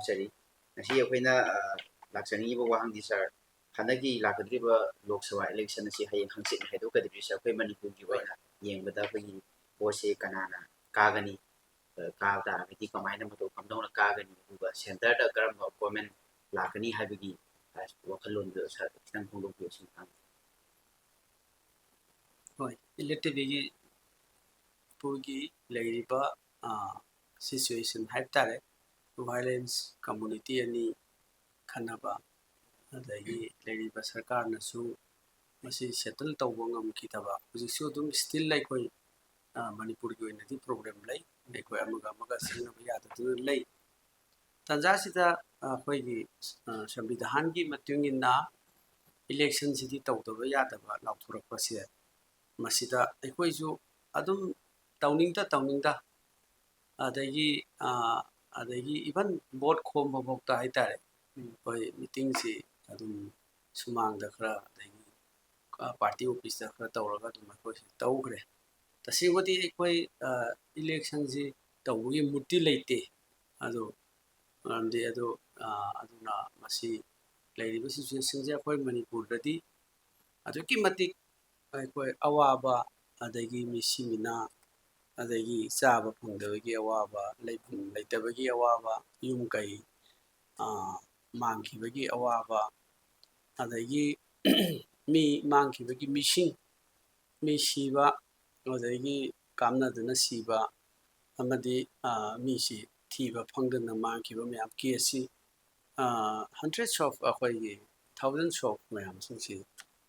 फोंचरी ngasi akhoi lakchani ba wahang di sir hanagi lakadri ba lok sabha election asi hayeng hangsit haido kadri sir akhoi manipur gi waina yengbada bagi pose kanana kagani ka ta miti kamaina mato kamdona kagani uga center da karam government lakani habigi wakhalon do sir kitang phongdok bi sin tham hoi elective gi pugi leiriba situation haitare violence community ani khanaba adagi leiriba sarkar nasu masi settle tawbo ngamkitaba hujiksu dum still like koi manipur gi oinadi problem lay lekoi amaga sinaba yadadu lay tanja sida khoi gi samvidhan gi matungina election sidi tawdaba yadaba lauthurakpa se masida ekoisu adum tawningda adagi even vote khomba bokta haitare koi meeting si adum sumangda khara adagi party office da khara tawraga adum koi tawgre tasingodi koi election si tawgi mutti leite ado amde ado aduna masi leiriba situation je koi manipur dadi aduki matik koi awaba adagi misimina adagi chaba phungdabagi awaba leifum leitabagi awaba yum kai mangkhibagi awaba adagi mi mangkhibagi mising mi siba adagi kamnaduna siba amadi mi si thiba phangdana mangkhiba mayam kesi hundreds of akhoi thousands of mayam singsi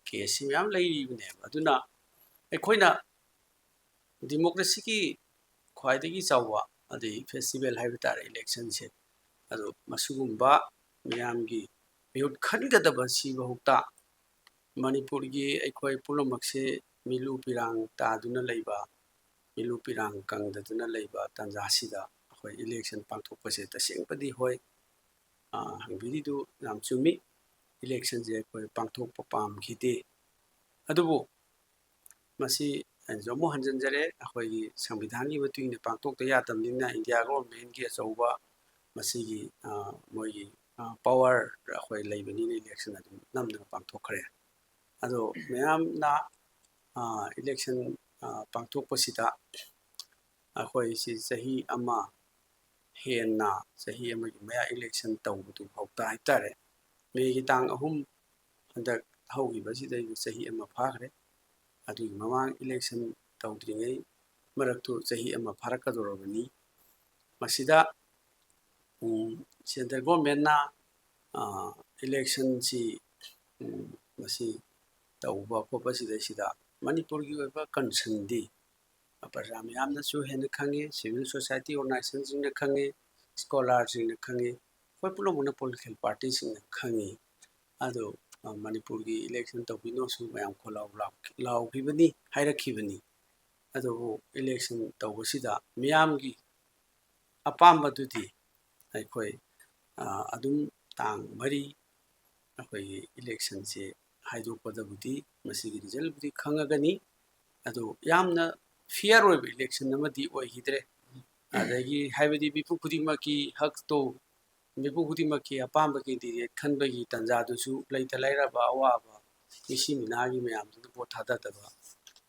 kesi mayam leiribne aduna ekhoina democracy ki khwaidagi chawa adi festival haibitare election se ado masugumba miyamgi miyut khangadaba siba hukta manipur gi ekhoi pulomakse milu pirang taduna leiba milu pirang kangdaduna leiba tanjasida akhoi election pangthokpase tasengpadi hoi hangbiridu yam chumi election je ekhoi pangthokpa pamkhide adubu masi jomo hanjanjare akhoi samvidhan gi matungina pangthokta yatamnina india government gi achauba masigi moigi power akhoi leibani election adum namna pangthokkhare ado mayam na election pangthokpasida akhoi si sahi ama henna sahi ama gi maya election tawbudu hokta haitare megi tang ahum handak haugi basida sahi ama phagre adu mamang election tawdringai maraktu sahi ama pharakadorabani masida central government na election si masi tawba khopasida sida manipur gi oiba concern di praja miyamna su hena khange civil society organization sing na khange scholar sing na khange koi pulomuna political party sing na khange ado manipur gi election tawbino su mayam kholau law khibani hairakhibani ado election tawbasida miyamgi apamba dudi aikoi adum tang mari akoi election se haidokpadabudi masigi result budi khangagani ado yamna fear oiba election namadi oihidre adagi haibadi bipu khudimaki hakto bipu khudimaki apamba candidate khanbagi tanjadusu leita lairaba awaba misiminagi mayamdu vote thadadaba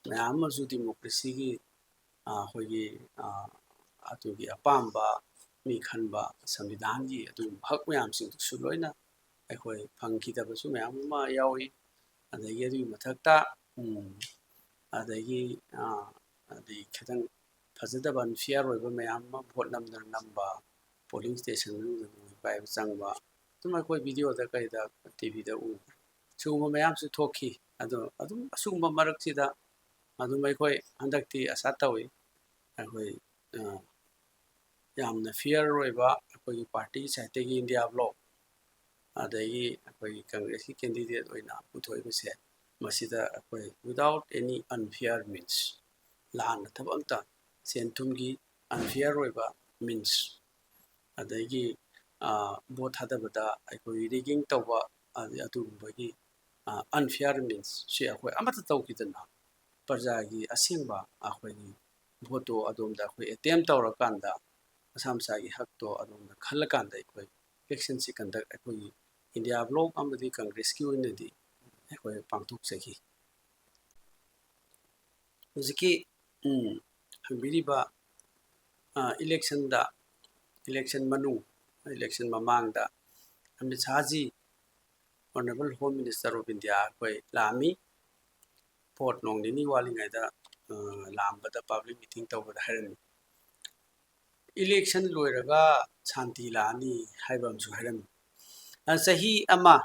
mayam asu democracy gi hoigi atugi apamba mi khanba samvidhan gi adu hak mayam sing su loina akhoi phangkhidabsu mayam ma yawi adagi adu mathakta adagi adi khadang fajadaba unfair oiba mayam ma vote namba polling station nu bai changba tuma koi video da kai da tv da u chuma mayam su thokhi adu asumba marak sida adu mai koi handakti asa tawi akhoi yamna fear oiba akhoi party side gi india bloc adagi akhoi congress ki candidate oina puthoibase masida akhoi without any unfair means lan thabamta sentumgi unfair oiba means adagi vote hadabada akhoi rigging tawba adugumbai unfair means se akhoi amata tawkidana parjagi asingba akhoi vote adomda akhoi attempt tawrakanda asamsagi hakto adomda khalakanda akhoi ꯏꯂꯦꯛꯁꯟꯁꯤ ꯀꯟꯗꯛ ꯑꯩꯈꯣꯏꯒꯤ India bloc ꯑꯃꯗꯤ ꯀꯪꯒ꯭ꯔꯦꯁꯀꯤ ꯑꯣꯏꯅꯗꯤ ꯑꯩꯈꯣꯏ ꯄꯥꯡꯊꯣꯛꯆꯈꯤ ꯍꯧꯖꯤꯛꯀꯤ ꯍꯪꯕꯤꯔꯤꯕ इलेक्शन मनु इलेक्शन ममांगदा Amit Shah ji honourable home minister of India कोई लामी पोर्ट नोंगनी वालिंगैदा लामबदा पब्लिक मीटिंग तौबदा हरन इलेक्शन लोइरगा शांति लानी हाइबमसु हरन सही अमा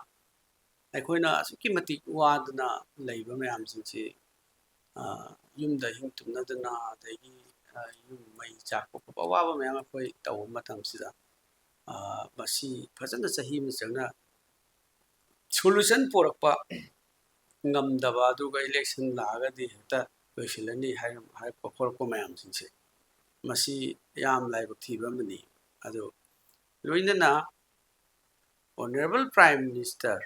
अखोइना असुकी मतिक वादना लैबा मयामसिंगसी युमदा हिंग तुमनदना अदगी युम मई चाकपा खोपा वाबा मयाम अखोइ तौ मतमसिदा मसी फजना सही मचंगना solution पोरकपा ngamdaba aduga election lagadi heta loisilani hai pokorko mayam singse masi yam laiba thiba mani adu loinana honorable prime minister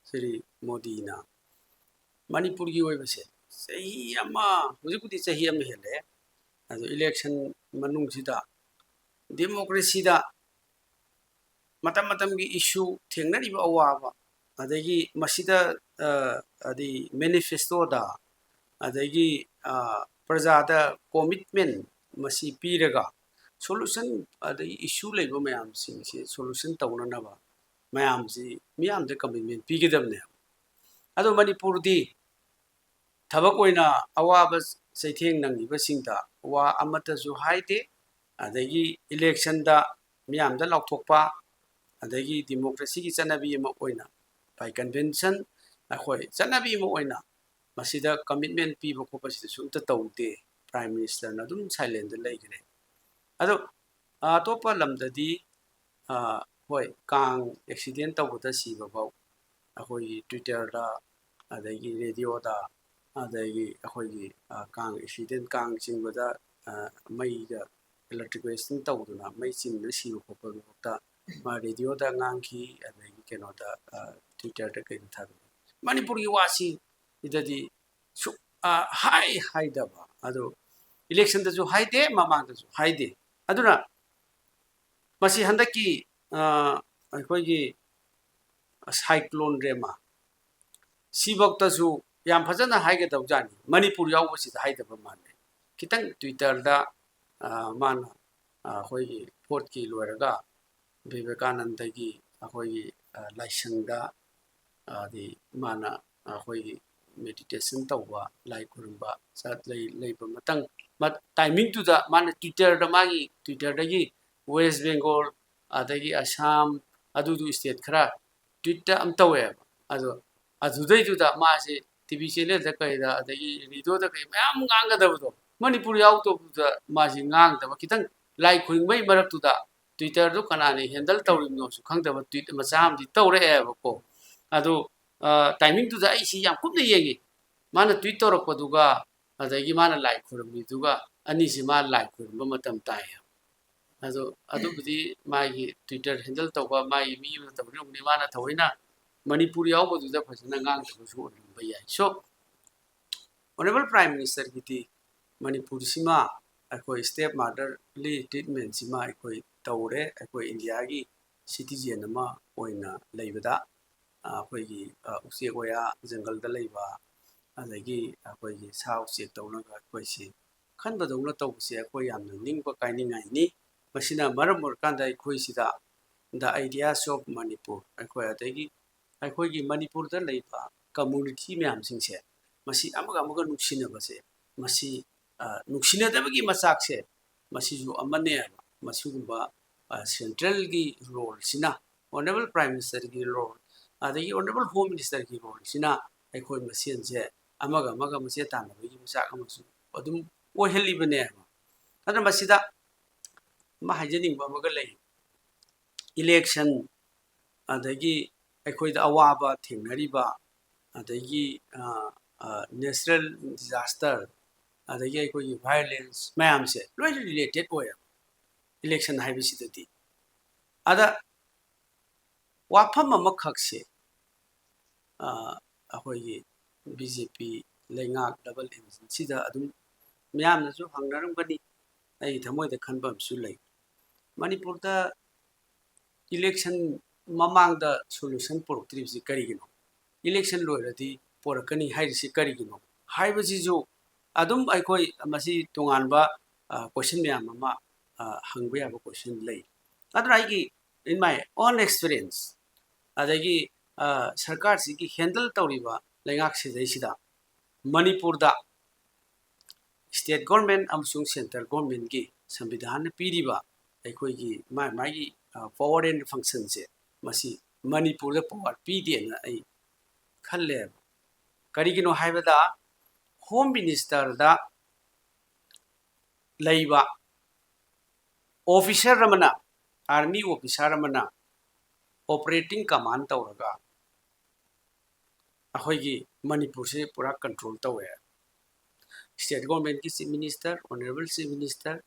Sri Modi na manipur gi oibase sahi ama hujikudi sahi am hele adu election manung sida democracy da matam matam gi issue thengnari ba awaba adagi masida adi manifesto da adagi prajada commitment masi piraga solution adagi issue leiba mayam sing si solution tawnana ba mayam si miyam de commitment pigedamne ado manipur di thabak oina awaba saitheng nangiba singda wa amata ju haide adagi election da miyam da laukthokpa adagi democracy ki chanabi ama oina by convention akhoi chanabi ama oina masida commitment piba khopa sida sumta tawde prime minister na dum silent leigre ado atopa lamdadi hoi kang accident tawda siba baw akhoi twitter da adagi radio da adagi akhoi kang accident kang singbada mai ga electric waste tawduna mai chinna siba khopa ta ma radio da ngangki adagi keno da twitter da kai thar manipur gi wasi idadi su hai daba ado election da ju haide mamang da ju haide aduna masi handaki akhoi gi cyclone rema sibakta ju yam phajana haige dawjani manipur yawbasi da haidaba mane kitang twitter da mana akhoi gi vote ki loiraga Vivekananda ki akhoi laisangda adi mana akhoi meditation tawwa lai kurumba sat leiba matang timing tu da mana Twitter da magi Twitter da gi West Bengal adagi Assam adu state khara Twitter am tawe adu dai tu da ma se TV channel da kai da adagi radio da kai mayam nganga da do Manipur yaw to da ma si ngang da kitang lai khuing mai marak tu da Twitter do kanani handle tawrim no su khangdaba tweet macham di tawre eba ko adu timing tu da ai si yam kupne yengi mana Twitter ko duga adagi mana like khurmi duga ani si ma like khurba matam tai adu budi mai Twitter handle tawba mai mi tawrim ni mana thawina Manipur yaw bodu da phasana ngang da su ba yai so honorable prime minister giti Manipur sima akoi step mother li treatment sima akoi tawre akoi India gi citizen ama oina leibada akoi gi usie goya jungle da leiba adagi akoi gi sao check tawna ga akoi si khanba dawna tawse akoi yamna ningba kainingai ni masina maram kanda akoi sida the ideas of Manipur akoi adagi akoi gi Manipur da leiba community myam singse masi amaga nuksina base masi nuksina dabagi masakse masi ju amane masugumba central gi role sina honorable prime minister gi role adagi honorable home minister gi role sina aikoi masien je amaga mase tana gi masak amasu adum oheli bane adna masida ma hajening ba maga lei election adagi aikoi da awaba thengnari ba adagi natural disaster adagi aikoi violence mayam se loi related oya election haibisitati ada wafam ama khakse akhoi BJP leingak double agency da adum miyam na ju hangnaram gani ai thamoi da khanbam su lei Manipur da election ममांगदा solution पुरक्त्रिबसि करिगिनो election लोइरदि पुरकनी हाइरिसि करिगिनो हाइबसिजु अदुम अखोई मसी तोंगानबा क्वेश्चन म्याम अमा हंगबा याबा क्वेश्चन लई अदुना आइगी इन माय ओन एक्सपीरियंस अदगी सरकार सिगी हैंडल तौरिबा लेंगाक सिदैसिदा मणिपुरदा स्टेट गवर्नमेंट अमसुंग सेंट्रल गवर्नमेंट की संविधान पीरिबा अखोई मागी पावर एंड फंक्शन से मसी मणिपुरदा पावर पीदेना आई खल्ले करिगिनो हाइबदा होम मिनिस्टर दा लैबा ऑफिसर रमना आर्मी ऑफिसर रमना ऑपरेटिंग कमांड तौरगा अखोई मणिपुर से पूरा कंट्रोल तौवे स्टेट गवर्नमेंट की chief minister honourable chief minister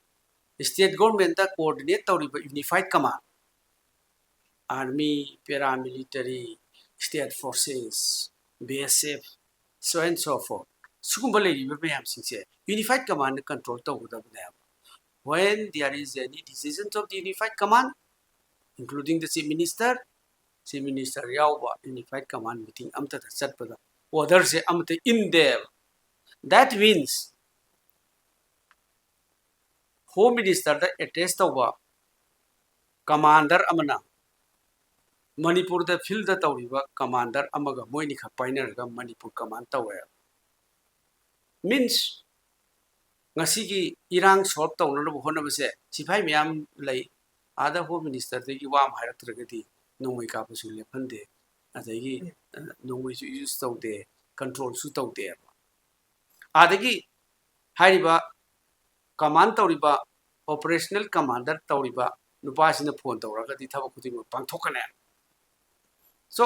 state government दा coordinate तौरिबा unified command army paramilitary state forces BSF so and so forth sugumba legiba mayam singse unified command control tawudabne when there is any decisions of the unified command including the chief minister yawba unified command meeting amta chatpada order se amta in there that means home minister da attest tawba commander amana Manipur da field da tawriba commander amaga moini kha painarga Manipur command tawe means ngasigi irang solve tawna bo hona base siphai myam lai ada home minister de gi wam hairaktragadi nongoi ka pasu le phande adagi nongoi su use tawde control su tawde adagi hairiba command tawriba operational commander tawriba nupasina phone tawragadi thaba khuding pangthokane so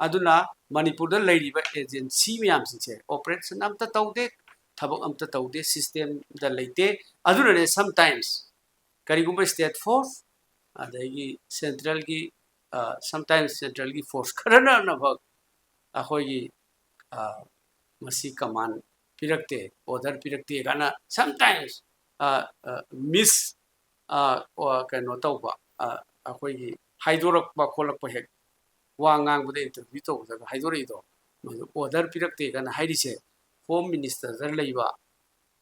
aduna manipur da lairiba agency myam sinse operation amta tawde thabak amta tawde system da leite aduna ne sometimes karigumba state force adagi central gi sometimes central gi force karana na bhag akhoi gi masi command pirakte order pirakte kana sometimes miss kano tawba akhoi gi haidorak ba kholak pa hek wangang bude interview to da haidori do order pirakte kana hairise home minister dar leiba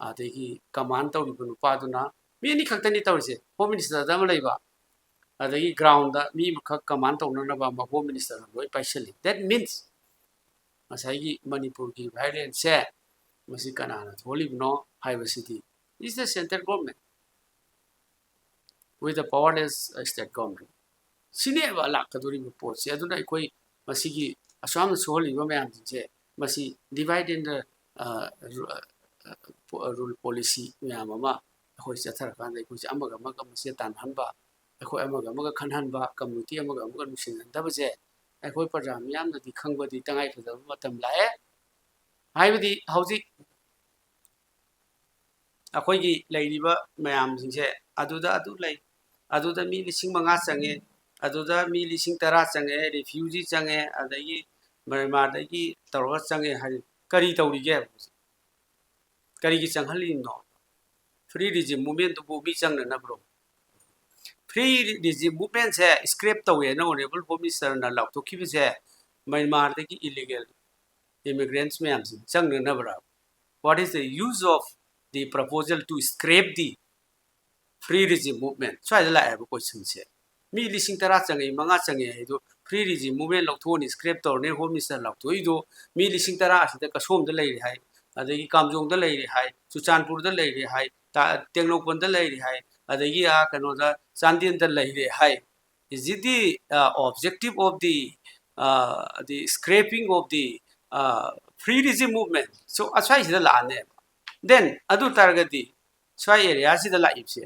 adegi command tawri bu nupaduna mi ni khaktani tawrise home minister da leiba adegi ground da mi khak command tawna na ba home minister loi paisali that means masai manipur ki violence se masi kana na tholi no city is the central government with the power as a state government sine wala kaduri report se aduna koi masigi asam soli ba mayam je masi divide in the rule policy mayam ama khoi chathar kan dai khoi amaga amaga mase tan hanba khoi amaga amaga khanhanba community amaga amaga nusin da ba je khoi parja mayam da di khangba di tangai phada matam lae haibadi hauji akhoi gi lairiba mayam singse aduda adu lai aduda mi lising manga change aduda mi lising tara change refugee change adagi Myanmar dagi tawra change hai kari tawrige kari gi changhali no free regime movement to bi changna na bro free regime movement se scrap tawe na honorable home minister na law to khibi se Myanmar dagi illegal immigrants mayam changna na bra what is the use of the proposal to scrap the free regime movement so I like a question se mi lising tara change manga change do free regime movement lokthoni scrap tor ne home minister lokthoi do mi lising tara asida kasom da lai hai adagi kamjong da lai hai Suchanpur da lai hai Tenglokpon da lai hai adagi kano da Chandin da lai hai is it the objective of the scraping of the free regime movement so aswai sida la ne then adu targati swai area sida la ipse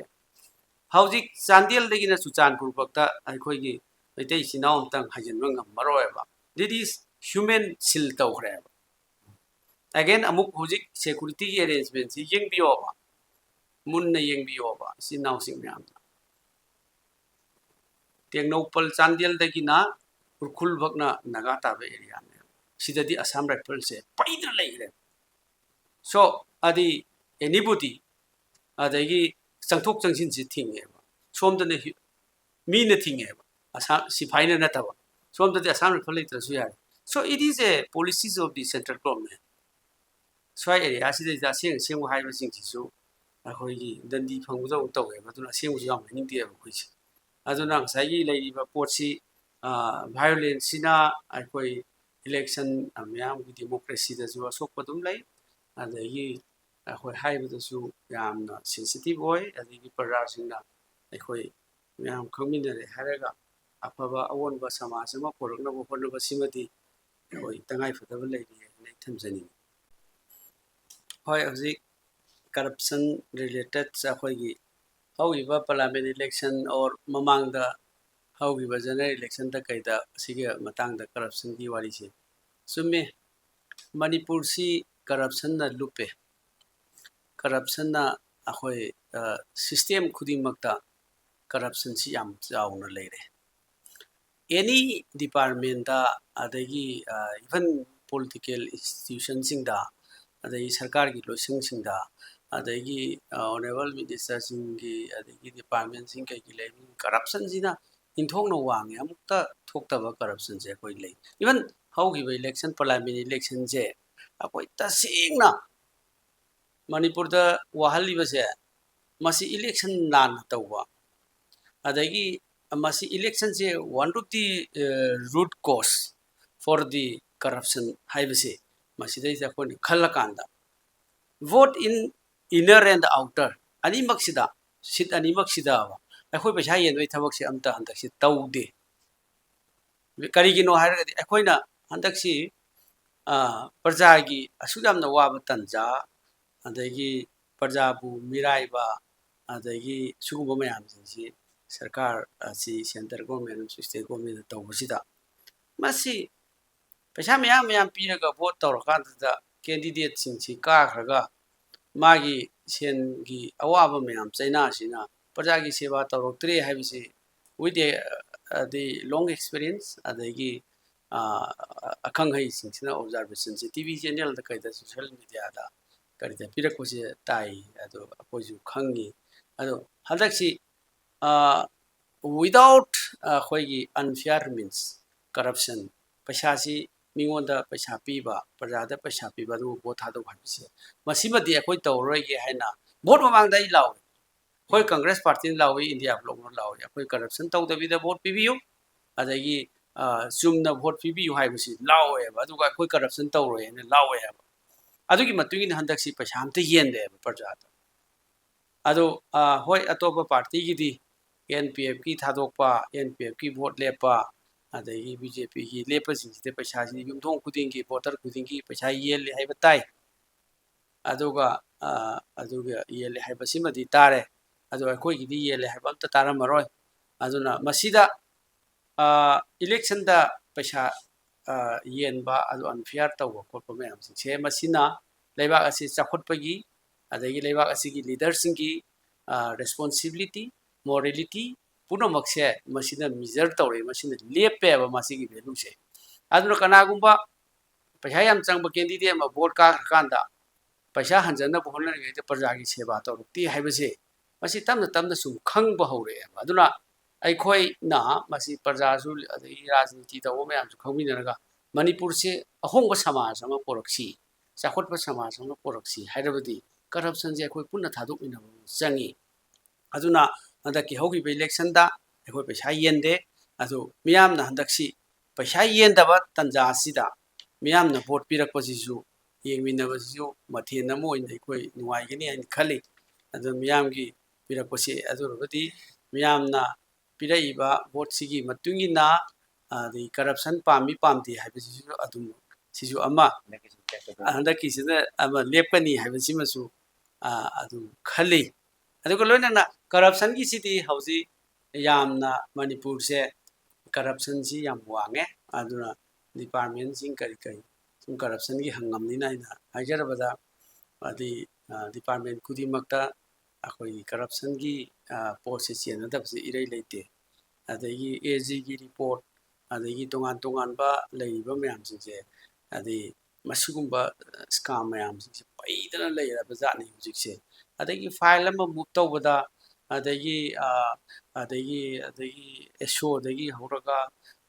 hauji Chandel dagina Suchanpur bakta akhoi Maitai Sinau tang hajenba ngamaroeba this is human sil tawreba again amuk hojik security arrangement si yengbiyoba munna yengbiyoba Sinau singyam Tengnopal Chandel dagina urkhul bakna nagata be area ne sidadi Assam rifle se paidra leire so adi anybody adagi changthok changsin si thingeba somdane mi na thingeba सिफाइना नतबा सोमदति Assam rifle लेत्रसु यारे so it is a policies of the central government swai area si da seng seng hai ba sing su a khoi gi dandi phang bu taw e ma tuna seng bu yam ning ti ba khoi chi aduna sai gi lai ba pot si violence sina a khoi election amyam gi democracy da ju asok pa dum lai adagi a khoi hai ba su yamna sensitive oi adagi parra singna a khoi yam khangmin ne haraga afaba awon ba samaj ma porok na bo hon ba simati khoi tangai phadaba lai ni thamjani hoi hauji corruption related akhoi gi hauiba parliament election or mamang da hauiba general election da kaida sige matang da corruption gi wari se summe manipur si corruption na lupe corruption na akhoi system khuding makta corruption si yam chauna leire any department da adagi even political institutions sing da adagi sarkar gi loising sing da adagi honorable minister sing gi adagi department sing kai gi lein corruption sina inthong no wang amukta thokta ba corruption je koi lei even how gi election parliament election je akoi ta singna manipur da wahali ba se masi election nan tawwa adagi masi election je one of the root cause for the corruption haibase masi dai ja koi khala kanda vote in inner and outer ani maksida sit ani maksida ba akhoi paisa yen doi thabak se amta handak si taude kari gi no har akhoi na handak si parja gi asuyam na wa tanja adagi parja bu mirai ba adagi sugu mayam si sarkar si center government si state government tawsida masi paisa mayam mayam piraga vote tawrakan da candidate sing si ka khraga magi sen gi awaba mayam chaina sina parja gi seva tawroktre haibisi with the long experience adagi akhang hai sing sina observation si tv channel da kaida social media da karida pirakko se tai ado apoju khangi ado hadaksi without khoi unfair means corruption paisa si mingonda paisa piba parjada paisa piba du bo thado bhabise masimadi akhoi tawroi ge haina vote mamang dai law khoi congress party lawi india bloc no lawi akhoi corruption tawdabi da vote pibiu adagi chumna vote pibiu haibisi lawe aduga akhoi corruption tawroi ne lawe adugi matugi na handak si paisa amte yende parjada ado hoi atopa party gi di NPF ki thadokpa NPF ki vote lepa adagi BJP ki lepa sing de paisa si yumthong khuding ki voter khuding ki paisa yel le haiba tai aduga yel le haiba simadi tare adu akoi gi di yel le haiba ta tara maroi aduna masida election da paisa yen ba adu unfair taw ko ko me am se masina leibak asi chakhot pagi adagi leibak asi gi leader sing ki responsibility morality puno makse masina measure tawre masina lepe ba masigi value se aduna kana gumba paisa yam changba candidate ma vote ka kanda paisa hanjana bohna ngai te parja gi seba tawrukti haibase masi tamna sum khangba hore aduna ai khoi na masi parja su adai rajniti da o mayam su khawminaraga manipur se ahongba samaj ama poroksi chakhotba samaj ama poroksi hairabadi corruption je khoi punna thaduk ina changi aduna handaki hogi election da khoi paisa yende adu miyam na handaksi paisa yendaba tanja sida miyam na vote pirak pasisu yengmina basisu mathen na moi nei khoi nuai gani an khali adu miyam gi pirak pasi adu robadi miyam na piraiba vote sigi matungi na the corruption pami pamti haibisisu adum sisu ama handaki sida ama lepkani haibisimasu adu khali adugo loina na corruption gi sidi hauji yamna manipur se corruption si yam wange aduna department sing kari sum corruption gi hangam ni na hajarabada adi department kudi makta akoi corruption gi process yana dabse irei leite adagi AG gi report adagi tongan ba leiba mayam singse adi masugumba scam mayam singse paidana leira bazani hujikse adagi file ama move tawbada ꯑꯗꯒꯤ ꯑꯦꯁꯣꯗꯒꯤ ꯍꯧꯔꯒ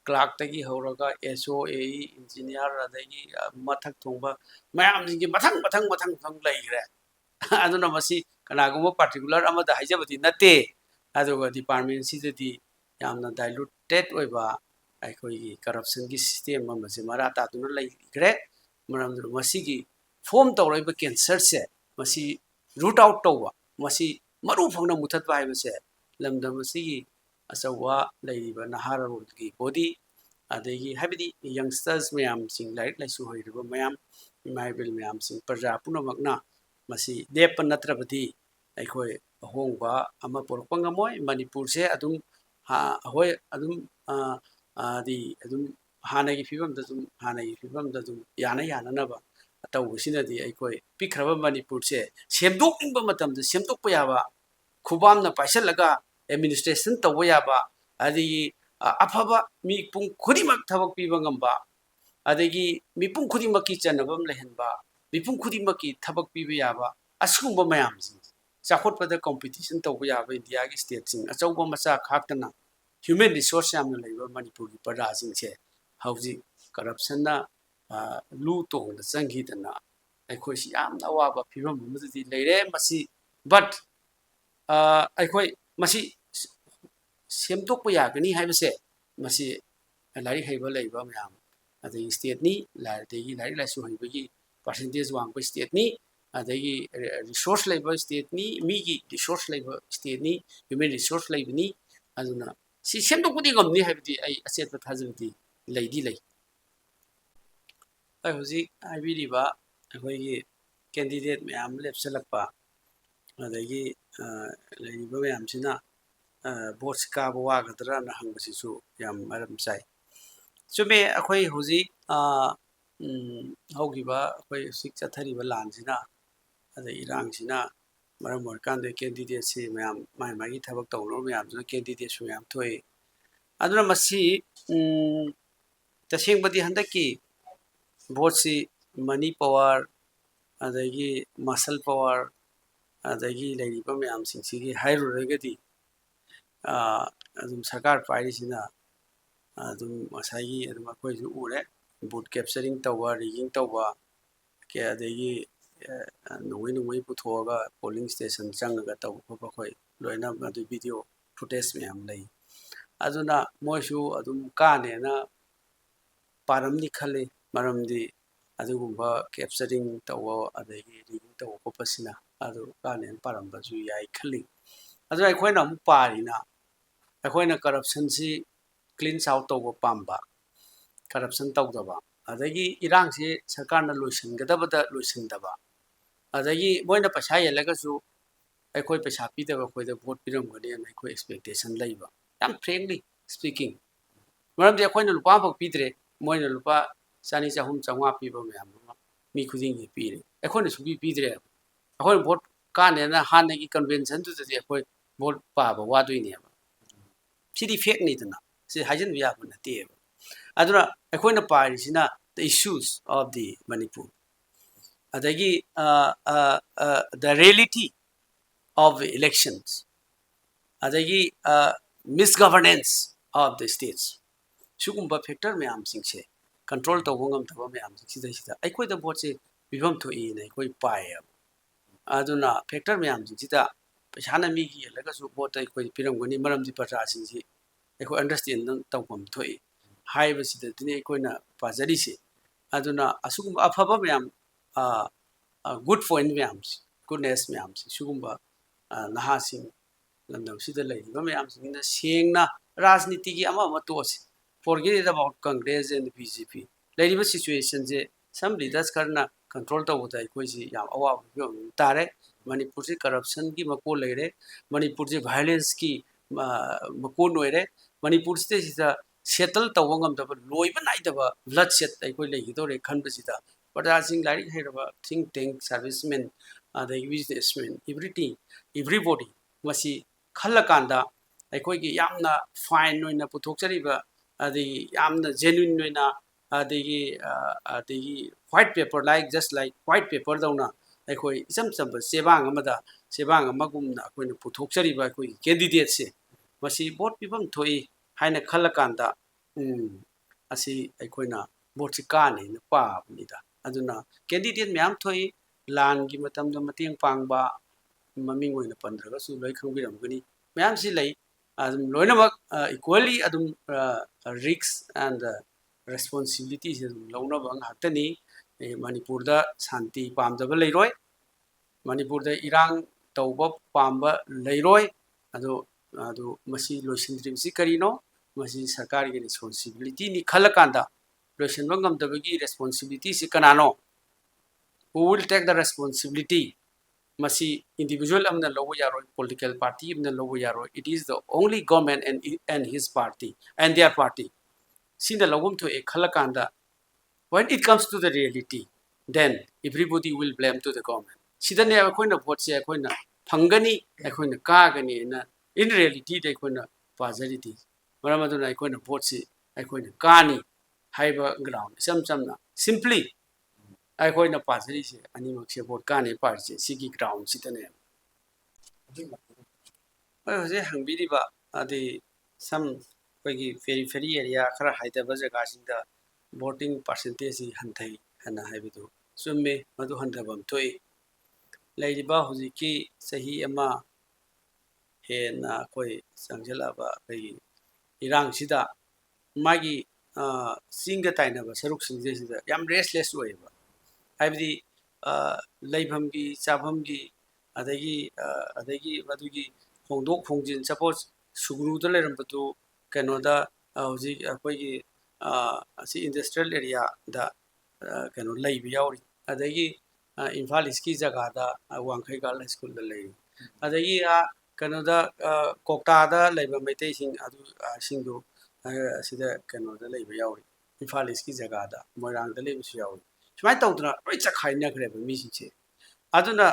ꯀ꯭ꯂꯥꯛꯇꯒꯤ ꯍꯧꯔꯒ ꯑꯦꯁꯣ ꯑꯦ engineer ꯑꯗꯒꯤ ꯃꯊꯛ ꯊꯣꯡꯕ ꯃꯌꯥꯝꯁꯤꯡꯒꯤ ꯃꯊꯪ ꯃꯊꯪ ꯃꯊꯪ ꯃꯊꯪ ꯂꯩꯈ꯭ꯔꯦ ꯑꯗꯨꯅ ꯃꯁꯤ ꯀꯅꯥꯒꯨꯝꯕ ꯄꯥꯔꯇꯤꯀꯨꯂꯔ ꯑꯃꯗ ꯍꯥꯏꯖꯕꯗꯤ ꯅꯠꯇꯦ ꯑꯗꯨꯒ ꯗꯤꯄꯥꯔꯠꯃꯦꯟꯁꯤꯗꯗꯤ ꯌꯥꯝꯅ ꯗꯥꯏꯂꯨꯇꯦꯠ ꯑꯣꯏꯕ ꯑꯩꯈꯣꯏꯒꯤ ꯀꯔꯞꯁꯟꯒꯤ ꯁꯤꯁꯇꯦꯝ ꯑꯃꯁꯦ ꯃꯔꯥ ꯇꯥꯗꯨꯅ ꯂꯩꯈ꯭ꯔꯦ ꯃꯔꯝꯗꯨꯅ ꯃꯁꯤꯒꯤ ꯐꯣꯝ ꯇꯧꯔꯛꯏꯕ ꯀꯦꯟꯁꯔꯁꯦ ꯃꯁꯤ ꯔꯨꯠ ꯑꯥꯎꯠ ꯇꯧꯕ ꯃꯁꯤ ꯃꯔꯨ ꯐꯪꯅ ꯃꯨꯊꯠꯄ ꯍꯥꯏꯕꯁꯦ ꯂꯝꯗꯝ ꯑꯁꯤꯒꯤ ꯑꯆꯧꯕ ꯂꯩꯔꯤꯕ ꯅꯍꯥꯔꯣꯜꯒꯤ ꯕꯣꯗꯤ ꯑꯗꯒꯤ ꯍꯥꯏꯕꯗꯤ ꯌꯪꯁꯇꯔꯁ ꯃꯌꯥꯝꯁꯤꯡ ꯂꯥꯏꯔꯤꯛ ꯂꯥꯏꯁꯨ ꯍꯩꯔꯤꯕ ꯃꯌꯥꯝ ꯏꯃꯥ ꯏꯕꯦꯜ ꯃꯌꯥꯝꯁꯤꯡ ꯄ꯭ꯔꯖꯥ ꯄꯨꯝꯅꯃꯛꯅ ꯃꯁꯤ ꯂꯦꯞꯄ ꯅꯠꯇ꯭ꯔꯕꯗꯤ ꯑꯩꯈꯣꯏ ꯑꯍꯣꯡꯕ ꯑꯃ ꯄꯨꯔꯛꯄ ꯉꯝꯃꯣꯏ ꯃꯅꯤꯄꯨꯔꯁꯦ ꯑꯗꯨꯝ ꯍꯣꯏ ꯑꯗꯨꯝ ꯑꯗꯨꯝ ꯍꯥꯟꯅꯒꯤ ꯐꯤꯕꯝꯗ ꯑꯗꯨꯝ ꯌꯥꯅ ꯌꯥꯅꯅꯕ ꯇꯧꯕꯁꯤꯅꯗꯤ ꯑꯩꯈꯣꯏ ꯄꯤꯛꯈ꯭ꯔꯕ ꯃꯅꯤꯄꯨꯔꯁꯦ ꯁꯦꯝꯗꯣꯛꯅꯤꯡꯕ ꯃꯇꯝꯗ ꯁꯦꯝꯗꯣꯛꯄ ꯌꯥꯕ ꯈꯨꯕꯥꯝꯅ ꯄꯥꯏꯁꯤꯜꯂꯒ ꯑꯦꯗꯃꯤꯅꯤꯁꯇ꯭ꯔꯦꯁꯟ ꯇꯧꯕ ꯌꯥꯕ ꯑꯗꯒꯤ ꯑꯐꯕ ꯃꯤꯄꯨꯝ ꯈꯨꯗꯤꯡꯃꯛ ꯊꯕꯛ ꯄꯤꯕ ꯉꯝꯕ ꯑꯗꯒꯤ ꯃꯤꯄꯨꯝ ꯈꯨꯗꯤꯡꯃꯛꯀꯤ ꯆꯟꯅꯕ ꯂꯩꯍꯟꯕ ꯃꯤꯄꯨꯝ ꯈꯨꯗꯤꯡꯃꯛꯀꯤ ꯊꯕꯛ ꯄꯤꯕ ꯌꯥꯕ ꯑꯁꯤꯒꯨꯝꯕ ꯃꯌꯥꯝꯁꯤꯡ ꯆꯥꯎꯈꯠꯄꯗ ꯀꯝꯄꯤꯇꯤꯁꯟ ꯇꯧꯕ ꯌꯥꯕ ꯏꯟꯗꯤꯌꯥꯒꯤ ꯁ꯭ꯇꯦꯠꯁꯤꯡ ꯑꯆꯧꯕ ꯃꯆꯥ ꯈꯥꯛꯇꯅ ꯍ꯭ꯌꯨꯃꯦꯟ ꯔꯤꯁꯣꯔꯁ ꯌꯥꯝꯅ ꯂꯩꯕ ꯃꯅꯤꯄꯨꯔꯒꯤ ꯄ꯭ꯔꯖꯥꯁꯤꯡꯁꯦ ꯍꯧꯖꯤꯛ ꯀꯔꯞꯁꯟꯅ ꯂꯨ ꯇꯣꯡꯗ ꯆꯪꯈꯤꯗꯅ ꯑꯩꯈꯣꯏꯁꯤ ꯌꯥꯝꯅ ꯑꯋꯥꯕ ꯐꯤꯕꯝ ꯑꯃꯗꯗꯤ ꯂꯩꯔꯦ ꯃꯁꯤ ꯕꯠ ꯑꯩꯈꯣꯏ ꯃꯁꯤ ꯁꯦꯝꯗꯣꯛꯄ ꯌꯥꯒꯅꯤ ꯍꯥꯏꯕꯁꯦ ꯃꯁꯤ ꯂꯥꯏꯔꯤꯛ ꯍꯩꯕ ꯂꯩꯕ ꯃꯌꯥꯝ ꯑꯗꯒꯤ ꯁ꯭ꯇꯦꯠꯅꯤ ꯑꯗꯒꯤ ꯂꯥꯏꯔꯤꯛ ꯂꯥꯏꯁꯨ ꯍꯩꯕꯒꯤ ꯄꯥꯔꯁꯦꯟꯇꯦꯖ ꯋꯥꯡꯕ ꯁ꯭ꯇꯦꯠꯅꯤ ꯑꯗꯒꯤ ꯔꯤꯁꯣꯔꯁ ꯂꯩꯕ ꯁ꯭ꯇꯦꯠꯅꯤ ꯃꯤꯒꯤ ꯔꯤꯁꯣꯔꯁ ꯂꯩꯕ ꯁ꯭ꯇꯦꯠꯅꯤ ꯍ꯭ꯌꯨꯃꯦꯟ ꯔꯤꯁꯣꯔꯁ ꯂꯩꯕꯅꯤ ꯑꯗꯨꯅ ꯁꯤ ꯁꯦꯝꯗꯣꯛꯄꯗꯤ ꯉꯝꯅꯤ ꯍꯥꯏꯕꯗꯤ ꯑꯩ ꯑꯆꯦꯠꯄ ꯊꯥꯖꯕꯗꯤ ꯂꯩꯗꯤ ꯂꯩ ꯑꯩ ꯍꯧꯖꯤꯛ ꯍꯥꯏꯕꯤꯔꯤꯕ ꯑꯩꯈꯣꯏꯒꯤ ꯀꯦꯟꯗꯤꯗꯦꯠ ꯃꯌꯥꯝ ꯂꯦꯞꯁꯤꯜꯂꯛꯄ ꯑꯗꯒꯤ ꯂꯩꯔꯤꯕ ꯃꯌꯥꯝꯁꯤꯅ ꯚꯣꯠꯁꯤ ꯀꯥꯕ ꯋꯥꯒꯗ꯭ꯔꯅ ꯍꯪꯕꯁꯤꯁꯨ ꯌꯥꯝ ꯃꯔꯝ ꯆꯥꯏ ꯆꯨꯝꯃꯦ ꯑꯩꯈꯣꯏ ꯍꯧꯖꯤꯛ ꯍꯧꯈꯤꯕ ꯑꯩꯈꯣꯏ ꯍꯧꯖꯤꯛ ꯆꯠꯊꯔꯤꯕ ꯂꯥꯟꯁꯤꯅ ꯑꯗꯩ ꯏꯔꯥꯡꯁꯤꯅ ꯃꯔꯝ ꯑꯣꯏꯔꯀꯥꯟꯗ ꯀꯦꯟꯗꯤꯗꯦꯠꯁꯤ ꯃꯌꯥꯝ ꯃꯥꯒꯤ ꯃꯥꯒꯤ ꯊꯕꯛ ꯇꯧꯅꯕ ꯃꯌꯥꯝꯗꯨꯅ ꯀꯦꯟꯗꯤꯗꯦꯠꯁꯨ ꯃꯌꯥꯝ ꯊꯣꯛꯏ ꯑꯗꯨꯅ ꯃꯁꯤ ꯇꯁꯦꯡꯕꯗꯤ ꯍꯟꯗꯛꯀꯤ ꯚꯣꯠꯁꯤ ꯃꯅꯤ ꯄꯋꯥꯔ ꯑꯗꯒꯤ ꯃꯁꯜ ꯄꯋꯥꯔ ꯑꯗꯒꯤ ꯂꯩꯔꯤꯕ ꯃꯌꯥꯝꯁꯤꯡꯁꯤꯒꯤ ꯍꯥꯏꯔꯨꯔꯒꯗꯤ ꯑꯗꯨꯝ ꯁꯔꯀꯥꯔ ꯄꯥꯏꯔꯤꯁꯤꯅ ꯑꯗꯨꯝ ꯉꯁꯥꯏꯒꯤ ꯑꯗꯨꯝ ꯑꯩꯈꯣꯏꯁꯨ ꯎꯔꯦ ꯕꯨꯠ ꯀꯦꯞꯆꯔꯤꯡ ꯇꯧꯕ ꯔꯤꯒꯤꯡ ꯇꯧꯕ ꯑꯗꯒꯤ ꯅꯣꯡꯃꯩ ꯄꯨꯊꯣꯛꯑꯒ ꯄꯣꯂꯤꯡ ꯁ꯭ꯇꯦꯁꯟ ꯆꯪꯉꯒ ꯇꯧꯕ ꯈꯣꯠꯄ ꯑꯩꯈꯣꯏ ꯂꯣꯏꯅ ꯑꯗꯨ ꯚꯤꯗꯤꯑꯣ ꯐꯨꯇꯦꯖ ꯃꯌꯥꯝ ꯂꯩ ꯑꯗꯨꯅ ꯃꯣꯏꯁꯨ ꯑꯗꯨꯝ ꯀꯥꯅꯦꯅ ꯄꯥꯔꯝꯅꯤ ꯈꯜꯂꯤ ꯃꯔꯝꯗꯤ ꯑꯗꯨꯒꯨꯝꯕ ꯀꯦꯞꯆꯔꯤꯡ ꯇꯧꯕ ꯑꯗꯒꯤ ꯔꯤꯒꯤꯡ ꯇꯧꯕ ꯈꯣꯠꯄꯁꯤꯅ ꯑꯗꯨ ꯀꯥꯅꯦꯅ ꯄꯥꯔꯝꯕꯁꯨ ꯌꯥꯏ ꯈꯜꯂꯤ ꯑꯗꯨꯅ ꯑꯩꯈꯣꯏꯅ ꯑꯃꯨꯛ ꯄꯥꯔꯤꯅ ꯑꯩꯈꯣꯏꯅ ꯀꯔꯞꯁꯟꯁꯤ ꯀ꯭ꯂꯤꯟꯁ ꯑꯥꯎꯠ ꯇꯧꯕ ꯄꯥꯝꯕ ꯀꯔꯞꯁꯟ ꯇꯧꯗꯕ ꯑꯗꯒꯤ ꯏꯔꯥꯡꯁꯤ ꯁꯔꯀꯥꯔꯅ ꯂꯣꯏꯁꯤꯟꯒꯗꯕꯗ ꯂꯣꯏꯁꯤꯟꯗꯕ ꯑꯗꯒꯤ ꯃꯣꯏꯅ ꯄꯩꯁꯥ ꯌꯦꯜꯂꯒꯁꯨ ꯑꯩꯈꯣꯏ ꯄꯩꯁꯥ ꯄꯤꯗꯕ ꯑꯩꯈꯣꯏꯗ ꯚꯣꯠ ꯄꯤꯔꯝꯒꯅꯤꯅ ꯑꯩꯈꯣꯏ ꯑꯦꯛꯁꯄꯦꯛꯇꯦꯁꯟ ꯂꯩꯕ ꯌꯥꯝ ꯐ꯭ꯔꯦꯡꯂꯤ ꯁ꯭ꯄꯤꯀꯤꯡ ꯃꯔꯝꯗꯤ ꯑꯩꯈꯣꯏꯅ ꯂꯨꯄꯥ ꯑꯃꯐꯥꯎ ꯄꯤꯗ꯭ꯔꯦ ꯃꯣꯏꯅ ꯂꯨꯄꯥ 200 300 400 ꯄꯤꯕ ꯃꯌꯥꯝ ꯑꯃ ꯃꯤ ꯈꯨꯗꯤꯡꯒꯤ ꯄꯤꯔꯦ ꯑꯩꯈꯣꯏꯅ ꯁꯨꯡꯄꯤ ꯄꯤꯗ꯭ꯔꯦ ꯑꯩꯈꯣꯏꯅ ꯚꯣꯠ ꯀꯥꯅꯦꯅ ꯍꯥꯟꯅꯒꯤ ꯀꯟꯚꯦꯟꯁꯟꯗꯨꯗꯗꯤ ꯑꯩꯈꯣꯏ ꯚꯣꯠ ꯄꯥꯕ ꯋꯥꯗꯣꯏꯅꯦꯕ ꯁꯤꯗꯤ ꯐꯦꯛꯅꯤꯗꯅ ꯁꯤ ꯍꯥꯏꯖꯤꯟꯕ ꯌꯥꯕ ꯅꯠꯇꯦꯕ ꯑꯗꯨꯅ ꯑꯩꯈꯣꯏꯅ ꯄꯥꯔꯤꯁꯤꯅ ꯗ ꯏꯁꯨꯁ ꯑꯣꯐ ꯗꯤ ꯃꯅꯤꯄꯨꯔ ꯑꯗꯒꯤ ꯗ reality of the elections adagi misgovernance of the states sugumba factor mayam singse control tawba ngamthaba mayam sida aikhoida vote se bibam thoi ne koi pai aduna factor mayam sida pesana mi gi laga su vote aikoi piram goni maram di pacha singsi aikoi understand tawbam thoi haiba sida dine koina pajari se aduna asugumba afaba mayam good point mayam goodness mayam sugumba ꯅꯍꯥꯁꯤꯡ ꯂꯝꯗꯝꯁꯤꯗ ꯂꯩꯔꯤꯕ ꯃꯌꯥꯝꯁꯤꯡꯅ ꯁꯦꯡꯅ ꯔꯥꯖꯅꯤꯇꯤꯒꯤ ꯑꯃ ꯇꯣꯛꯑꯁꯤ forget about Congress and B J P ꯂꯩꯔꯤꯕ ꯁꯤꯆꯨꯋꯦꯁꯟꯁꯦ ꯁꯝ ꯂꯤꯗꯔꯁ ꯈꯔꯅ ꯀꯟꯇ꯭ꯔꯣꯜ ꯇꯧꯕꯗ ꯑꯩꯈꯣꯏꯁꯤ ꯌꯥꯝ ꯑꯋꯥꯕ ꯐꯤꯕꯝ ꯇꯥꯔꯦ ꯃꯅꯤꯄꯨꯔꯁꯤ ꯀꯔꯞꯁꯟꯒꯤ ꯃꯀꯣꯟ ꯂꯩꯔꯦ ꯃꯅꯤꯄꯨꯔꯁꯤ ꯚꯥꯏꯂꯦꯟꯁꯀꯤ ꯃꯀꯣꯟ ꯑꯣꯏꯔꯦ ꯃꯅꯤꯄꯨꯔꯁꯤꯗꯩꯁꯤꯗ ꯁꯦꯇꯜ ꯇꯧꯕ ꯉꯝꯗꯕ ꯂꯣꯏꯕ ꯅꯥꯏꯗꯕ ꯕ꯭ꯂꯗ ꯁꯦꯠ ꯑꯩꯈꯣꯏ ꯂꯩꯒꯗꯧꯔꯦ ꯈꯟꯕꯁꯤꯗ ꯄ꯭ꯔꯖꯥꯁꯤꯡ ꯂꯥꯏꯔꯤꯛ ꯍꯩꯔꯕ ꯊꯤꯡ ꯇꯦꯡ ꯁꯥꯔꯚꯤꯁꯃꯦꯟ ꯑꯗꯒꯤ businessman everybody masi khallakanda aikhoigi yamna fine oina puthokchariba adigi yamna genuine oina adigi white paper like just like white paper dauna ꯑꯩꯈꯣꯏ ꯏꯆꯝ ꯆꯝꯕ ꯆꯦꯕꯥꯡ ꯑꯃꯗ ꯆꯦꯕꯥꯡ ꯑꯃꯒꯨꯝꯅ ꯑꯩꯈꯣꯏꯅ ꯄꯨꯊꯣꯛꯆꯔꯤꯕ ꯑꯩꯈꯣꯏꯒꯤ ꯀꯦꯟꯗꯤꯗꯦꯠꯁꯦ ꯃꯁꯤ ꯚꯣꯠ ꯄꯤꯐꯝ ꯊꯣꯛꯏ ꯍꯥꯏꯅ ꯈꯜꯂꯀꯥꯟꯗ ꯑꯁꯤ ꯑꯩꯈꯣꯏꯅ ꯚꯣꯠꯁꯤ ꯀꯥꯅꯤꯅ ꯄꯥꯕꯅꯤꯗ ꯑꯗꯨꯅ ꯀꯦꯟꯗꯤꯗꯦꯠ ꯃꯌꯥꯝ ꯊꯣꯛꯏ ꯂꯥꯟꯒꯤ ꯃꯇꯝꯗ ꯃꯇꯦꯡ ꯄꯥꯡꯕ ꯃꯃꯤꯡ ꯑꯣꯏꯅ ꯄꯟꯗ꯭ꯔꯒꯁꯨ ꯂꯣꯏ ꯈꯪꯕꯤꯔꯝꯒꯅꯤ ꯃꯌꯥꯝꯁꯤ ꯂꯩ ꯑꯗꯨꯝ ꯂꯣꯏꯅꯃꯛ इक्वली अदुम रिक्स एंड रेस्पॉन्सिबिलिटीज अदुम लौनब ngakतनी मणिपुर दा शांति पामदब लेरोय मणिपुर दा इरांग तौब पामब लेरोय अदो अदो मसी लोइसिंद्रिमसी करिनो मसी सरकार की रेस्पॉन्सिबिलिटी नि खलकांदा लोइसिनब ngमदबगी रेस्पॉन्सिबिलिटी सि कनानो who will take the responsibility masi individual amna lobo yaro political party amna lobo yaro it is the only government and his party and their party sinda logum to e khalakanda when it comes to the reality then everybody will blame to the government sidane akoina vote se akoina phangani akoina kagani na in reality de akoina pazariti maramaduna akoina vote se akoina kani haiba ground samna simply ꯑꯩꯈꯣꯏꯅ ꯄꯥꯖꯔꯤꯁꯦ ꯑꯅꯤꯃꯛꯁꯦ vote ꯀꯥꯅꯦ ꯄꯥꯔꯤꯁꯦ ꯁꯤꯒꯤ ꯒ꯭ꯔꯥꯎꯟꯁꯤꯗꯅꯦ ꯍꯣꯏ ꯍꯧꯖꯤꯛ ꯍꯪꯕꯤꯔꯤꯕ ꯑꯗꯤ ꯁꯝ ꯑꯩꯈꯣꯏꯒꯤ ꯄꯦꯔꯤꯐꯦꯔꯤ area ꯈꯔ ꯍꯥꯏꯗꯕ ꯖꯒꯥꯁꯤꯡꯗ voting ꯄꯥꯔꯁꯦꯟꯇꯦꯖꯁꯤ ꯍꯟꯊꯩ ꯍꯥꯏꯅ ꯍꯥꯏꯕꯗꯨ ꯆꯨꯝꯃꯦ ꯃꯗꯨ ꯍꯟꯊꯐꯝ ꯊꯣꯛꯏ ꯂꯩꯔꯤꯕ ꯍꯧꯖꯤꯛꯀꯤ ꯆꯍꯤ ꯑꯃ ꯍꯦꯟꯅ ꯑꯩꯈꯣꯏ ꯆꯪꯁꯤꯜꯂꯛꯑꯕ ꯑꯩꯈꯣꯏꯒꯤ ꯏꯔꯥꯡꯁꯤꯗ ꯃꯥꯒꯤ ꯆꯤꯡꯒ ꯇꯥꯏꯅꯕ ꯁꯔꯨꯛꯁꯤꯡꯁꯤꯗ ꯌꯥꯝ ꯔꯦꯁꯂꯦꯁ ꯑꯣꯏꯌꯦꯕ ꯍꯥꯏꯕꯗꯤ ꯂꯩꯐꯝꯒꯤ ꯆꯥꯐꯝꯒꯤ ꯑꯗꯒꯤ ꯃꯗꯨꯒꯤ ꯍꯣꯡꯗꯣꯛ ꯍꯣꯡꯖꯤꯟ ꯁꯄꯣꯁ ꯁꯨꯒ꯭ꯔꯨꯗ ꯂꯩꯔꯝꯕꯗꯨ ꯀꯩꯅꯣꯗ ꯍꯧꯖꯤꯛ ꯑꯩꯈꯣꯏꯒꯤ ꯑꯁꯤ ꯏꯟꯗꯁꯇ꯭ꯔꯤꯌꯦꯜ ꯑꯦꯔꯤꯌꯥꯗ ꯀꯩꯅꯣ ꯂꯩꯕ ꯌꯥꯎꯔꯤ ꯑꯗꯒꯤ ꯏꯝꯐꯥꯜ ꯏꯁꯀꯤ ꯖꯒꯥꯗ ꯋꯥꯡꯈꯩ ꯒꯥꯔꯜ ꯁ꯭ꯀꯨꯜꯗ ꯂꯩꯔꯤ ꯑꯗꯒꯤ ꯀꯩꯅꯣꯗ ꯀꯣꯛꯇꯥꯗ ꯂꯩꯕ ꯃꯩꯇꯩꯁꯤꯡ ꯑꯗꯨꯁꯤꯡꯗꯨ ꯑꯁꯤꯗ ꯀꯩꯅꯣꯗ ꯂꯩꯕ ꯌꯥꯎꯔꯤ ꯏꯝꯐꯥꯜ ꯏꯁꯀꯤ ꯖꯒꯥꯗ ꯃꯣꯏꯔꯥꯡꯗ ꯂꯩꯕꯁꯨ ꯌꯥꯎꯔꯤ ꯁꯨꯃꯥꯏꯅ ꯇꯧꯗꯅ ꯂꯣꯏ ꯆꯈꯥꯏꯅꯈ꯭ꯔꯦꯕ ꯃꯤꯁꯤꯡꯁꯦ ꯑꯗꯨꯅ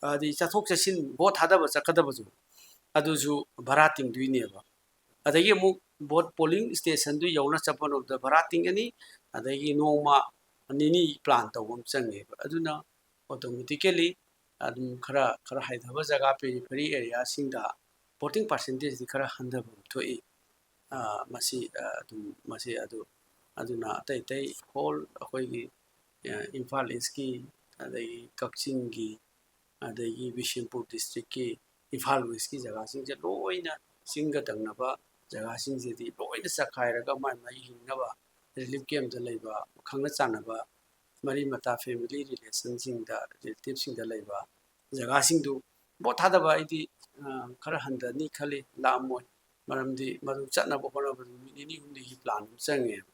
ꯍꯥꯏꯗꯤ ꯆꯠꯊꯣꯛ ꯆꯠꯁꯤꯟ ꯚꯣꯠ ꯊꯥꯗꯕ ꯆꯠꯀꯗꯕꯁꯨ ꯑꯗꯨꯁꯨ ꯚꯔꯥ ꯇꯤꯡꯗꯣꯏꯅꯦꯕ ꯑꯗꯒꯤ ꯑꯃꯨꯛ ꯚꯣꯠ ꯄꯣꯂꯤꯡ ꯁ꯭ꯇꯦꯁꯟꯗꯨ ꯌꯧꯅ ꯆꯠꯄꯅꯣꯗ ꯚꯔꯥ ꯇꯤꯡꯒꯅꯤ ꯑꯗꯒꯤ ꯅꯣꯡꯃ ꯅꯤꯅꯤ ꯄ꯭ꯂꯥꯟ ꯇꯧꯕ ꯑꯃ ꯆꯪꯉꯦꯕ ꯑꯗꯨꯅ ꯑꯣꯇꯣꯃꯦꯇꯤꯀꯦꯂꯤ ꯑꯗꯨꯝ ꯈꯔ ꯍꯥꯏꯊꯕ ꯖꯒꯥ ꯄꯦꯔꯤꯐꯦꯔꯤ ꯑꯦꯔꯤꯌꯥꯁꯤꯡꯗ ꯚꯣꯇꯤꯡ ꯄꯥꯔꯁꯦꯟꯇꯦꯖꯇꯤ ꯈꯔ ꯍꯟꯊꯕ ꯊꯣꯛꯏ ꯃꯁꯤ ꯑꯗꯨꯅ ꯑꯇꯩ ꯍꯣꯜ ꯑꯩꯈꯣꯏꯒꯤ ꯏꯝꯐꯥꯜ ꯏꯁꯀꯤ ꯑꯗꯒꯤ ꯀꯛꯆꯤꯡꯒꯤ ꯑꯗꯒꯤ ꯕꯤꯁꯦꯝꯄꯨꯔ ꯗꯤꯁꯇ꯭ꯔꯤꯛꯀꯤ ꯏꯝꯐꯥꯜ ꯋꯦꯁꯀꯤ ꯖꯒꯥꯁꯤꯡꯁꯦ ꯂꯣꯏꯅ ꯆꯤꯡꯒ ꯊꯪꯅꯕ ꯖꯒꯥꯁꯤꯡꯁꯤꯗꯤ ꯂꯣꯏꯅ ꯆꯈꯥꯏꯔꯒ ꯃꯥꯏ ꯍꯤꯡꯅꯕ ꯔꯤꯂꯤꯐ ꯀꯦꯝꯞꯇ ꯂꯩꯕ ꯈꯪꯅ ꯆꯥꯟꯅꯕ ꯃꯔꯤ ꯃꯇꯥ ꯐꯦꯃꯤꯂꯤ ꯔꯤꯂꯦꯁꯟꯁꯤꯡꯗ ꯔꯤꯂꯦꯇꯤꯚꯁꯤꯡꯗ ꯂꯩꯕ ꯖꯒꯥꯁꯤꯡꯗꯨ ꯚꯣꯠ ꯊꯥꯗꯕ ꯑꯩꯗꯤ ꯈꯔ ꯍꯟꯊꯅꯤ ꯈꯜꯂꯤ ꯂꯥꯛꯑꯝꯃꯣꯏ ꯃꯔꯝꯗꯤ ꯃꯗꯨ ꯆꯠꯅꯕ ꯍꯣꯠꯅꯕꯗ ꯅꯨꯃꯤꯠ ꯅꯤꯅꯤ ꯍꯨꯝꯅꯤꯒꯤ ꯄ꯭ꯂꯥꯟ ꯑꯃ ꯆꯪꯉꯦꯕ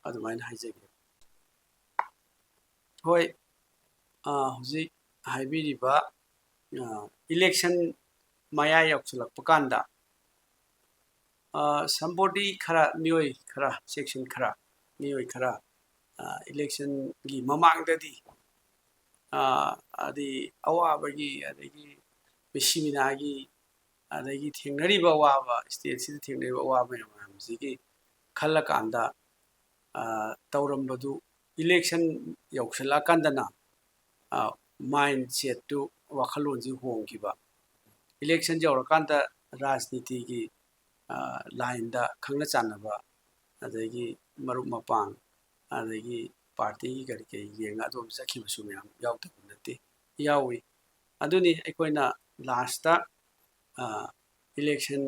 ꯑꯗꯨꯃꯥꯏꯅ ꯍꯥꯏꯖꯒꯦ ꯍꯣꯏ ꯍꯧꯖꯤꯛ ꯍꯥꯏꯕꯤꯔꯤꯕ इलेक्शन माया यौसलप कांदा somebody खरा मियोय खरा सेक्शन खरा मियोय खरा इलेक्शन की ममांगददी अदी अवाबगी अदगी मिसिमिनागी अदगी थेंगरीबा अवाबा स्टेट सिद थेंगरीबा अवाबा मयामसिगी खल्ला कांदा तौरंबदु इलेक्शन यौसला कांदना माइंडसेट टू वाखलोंजी होंगिबा इलेक्शन जौरकांदा राजनीति की लाइन दा खंगना चानबा अदगी मरुप मपांग अदगी पार्टी की करके येंगा अदोम सखिबसु मयाम यावतबु नते यावी अदुनी अखोइना लास्ट इलेक्शन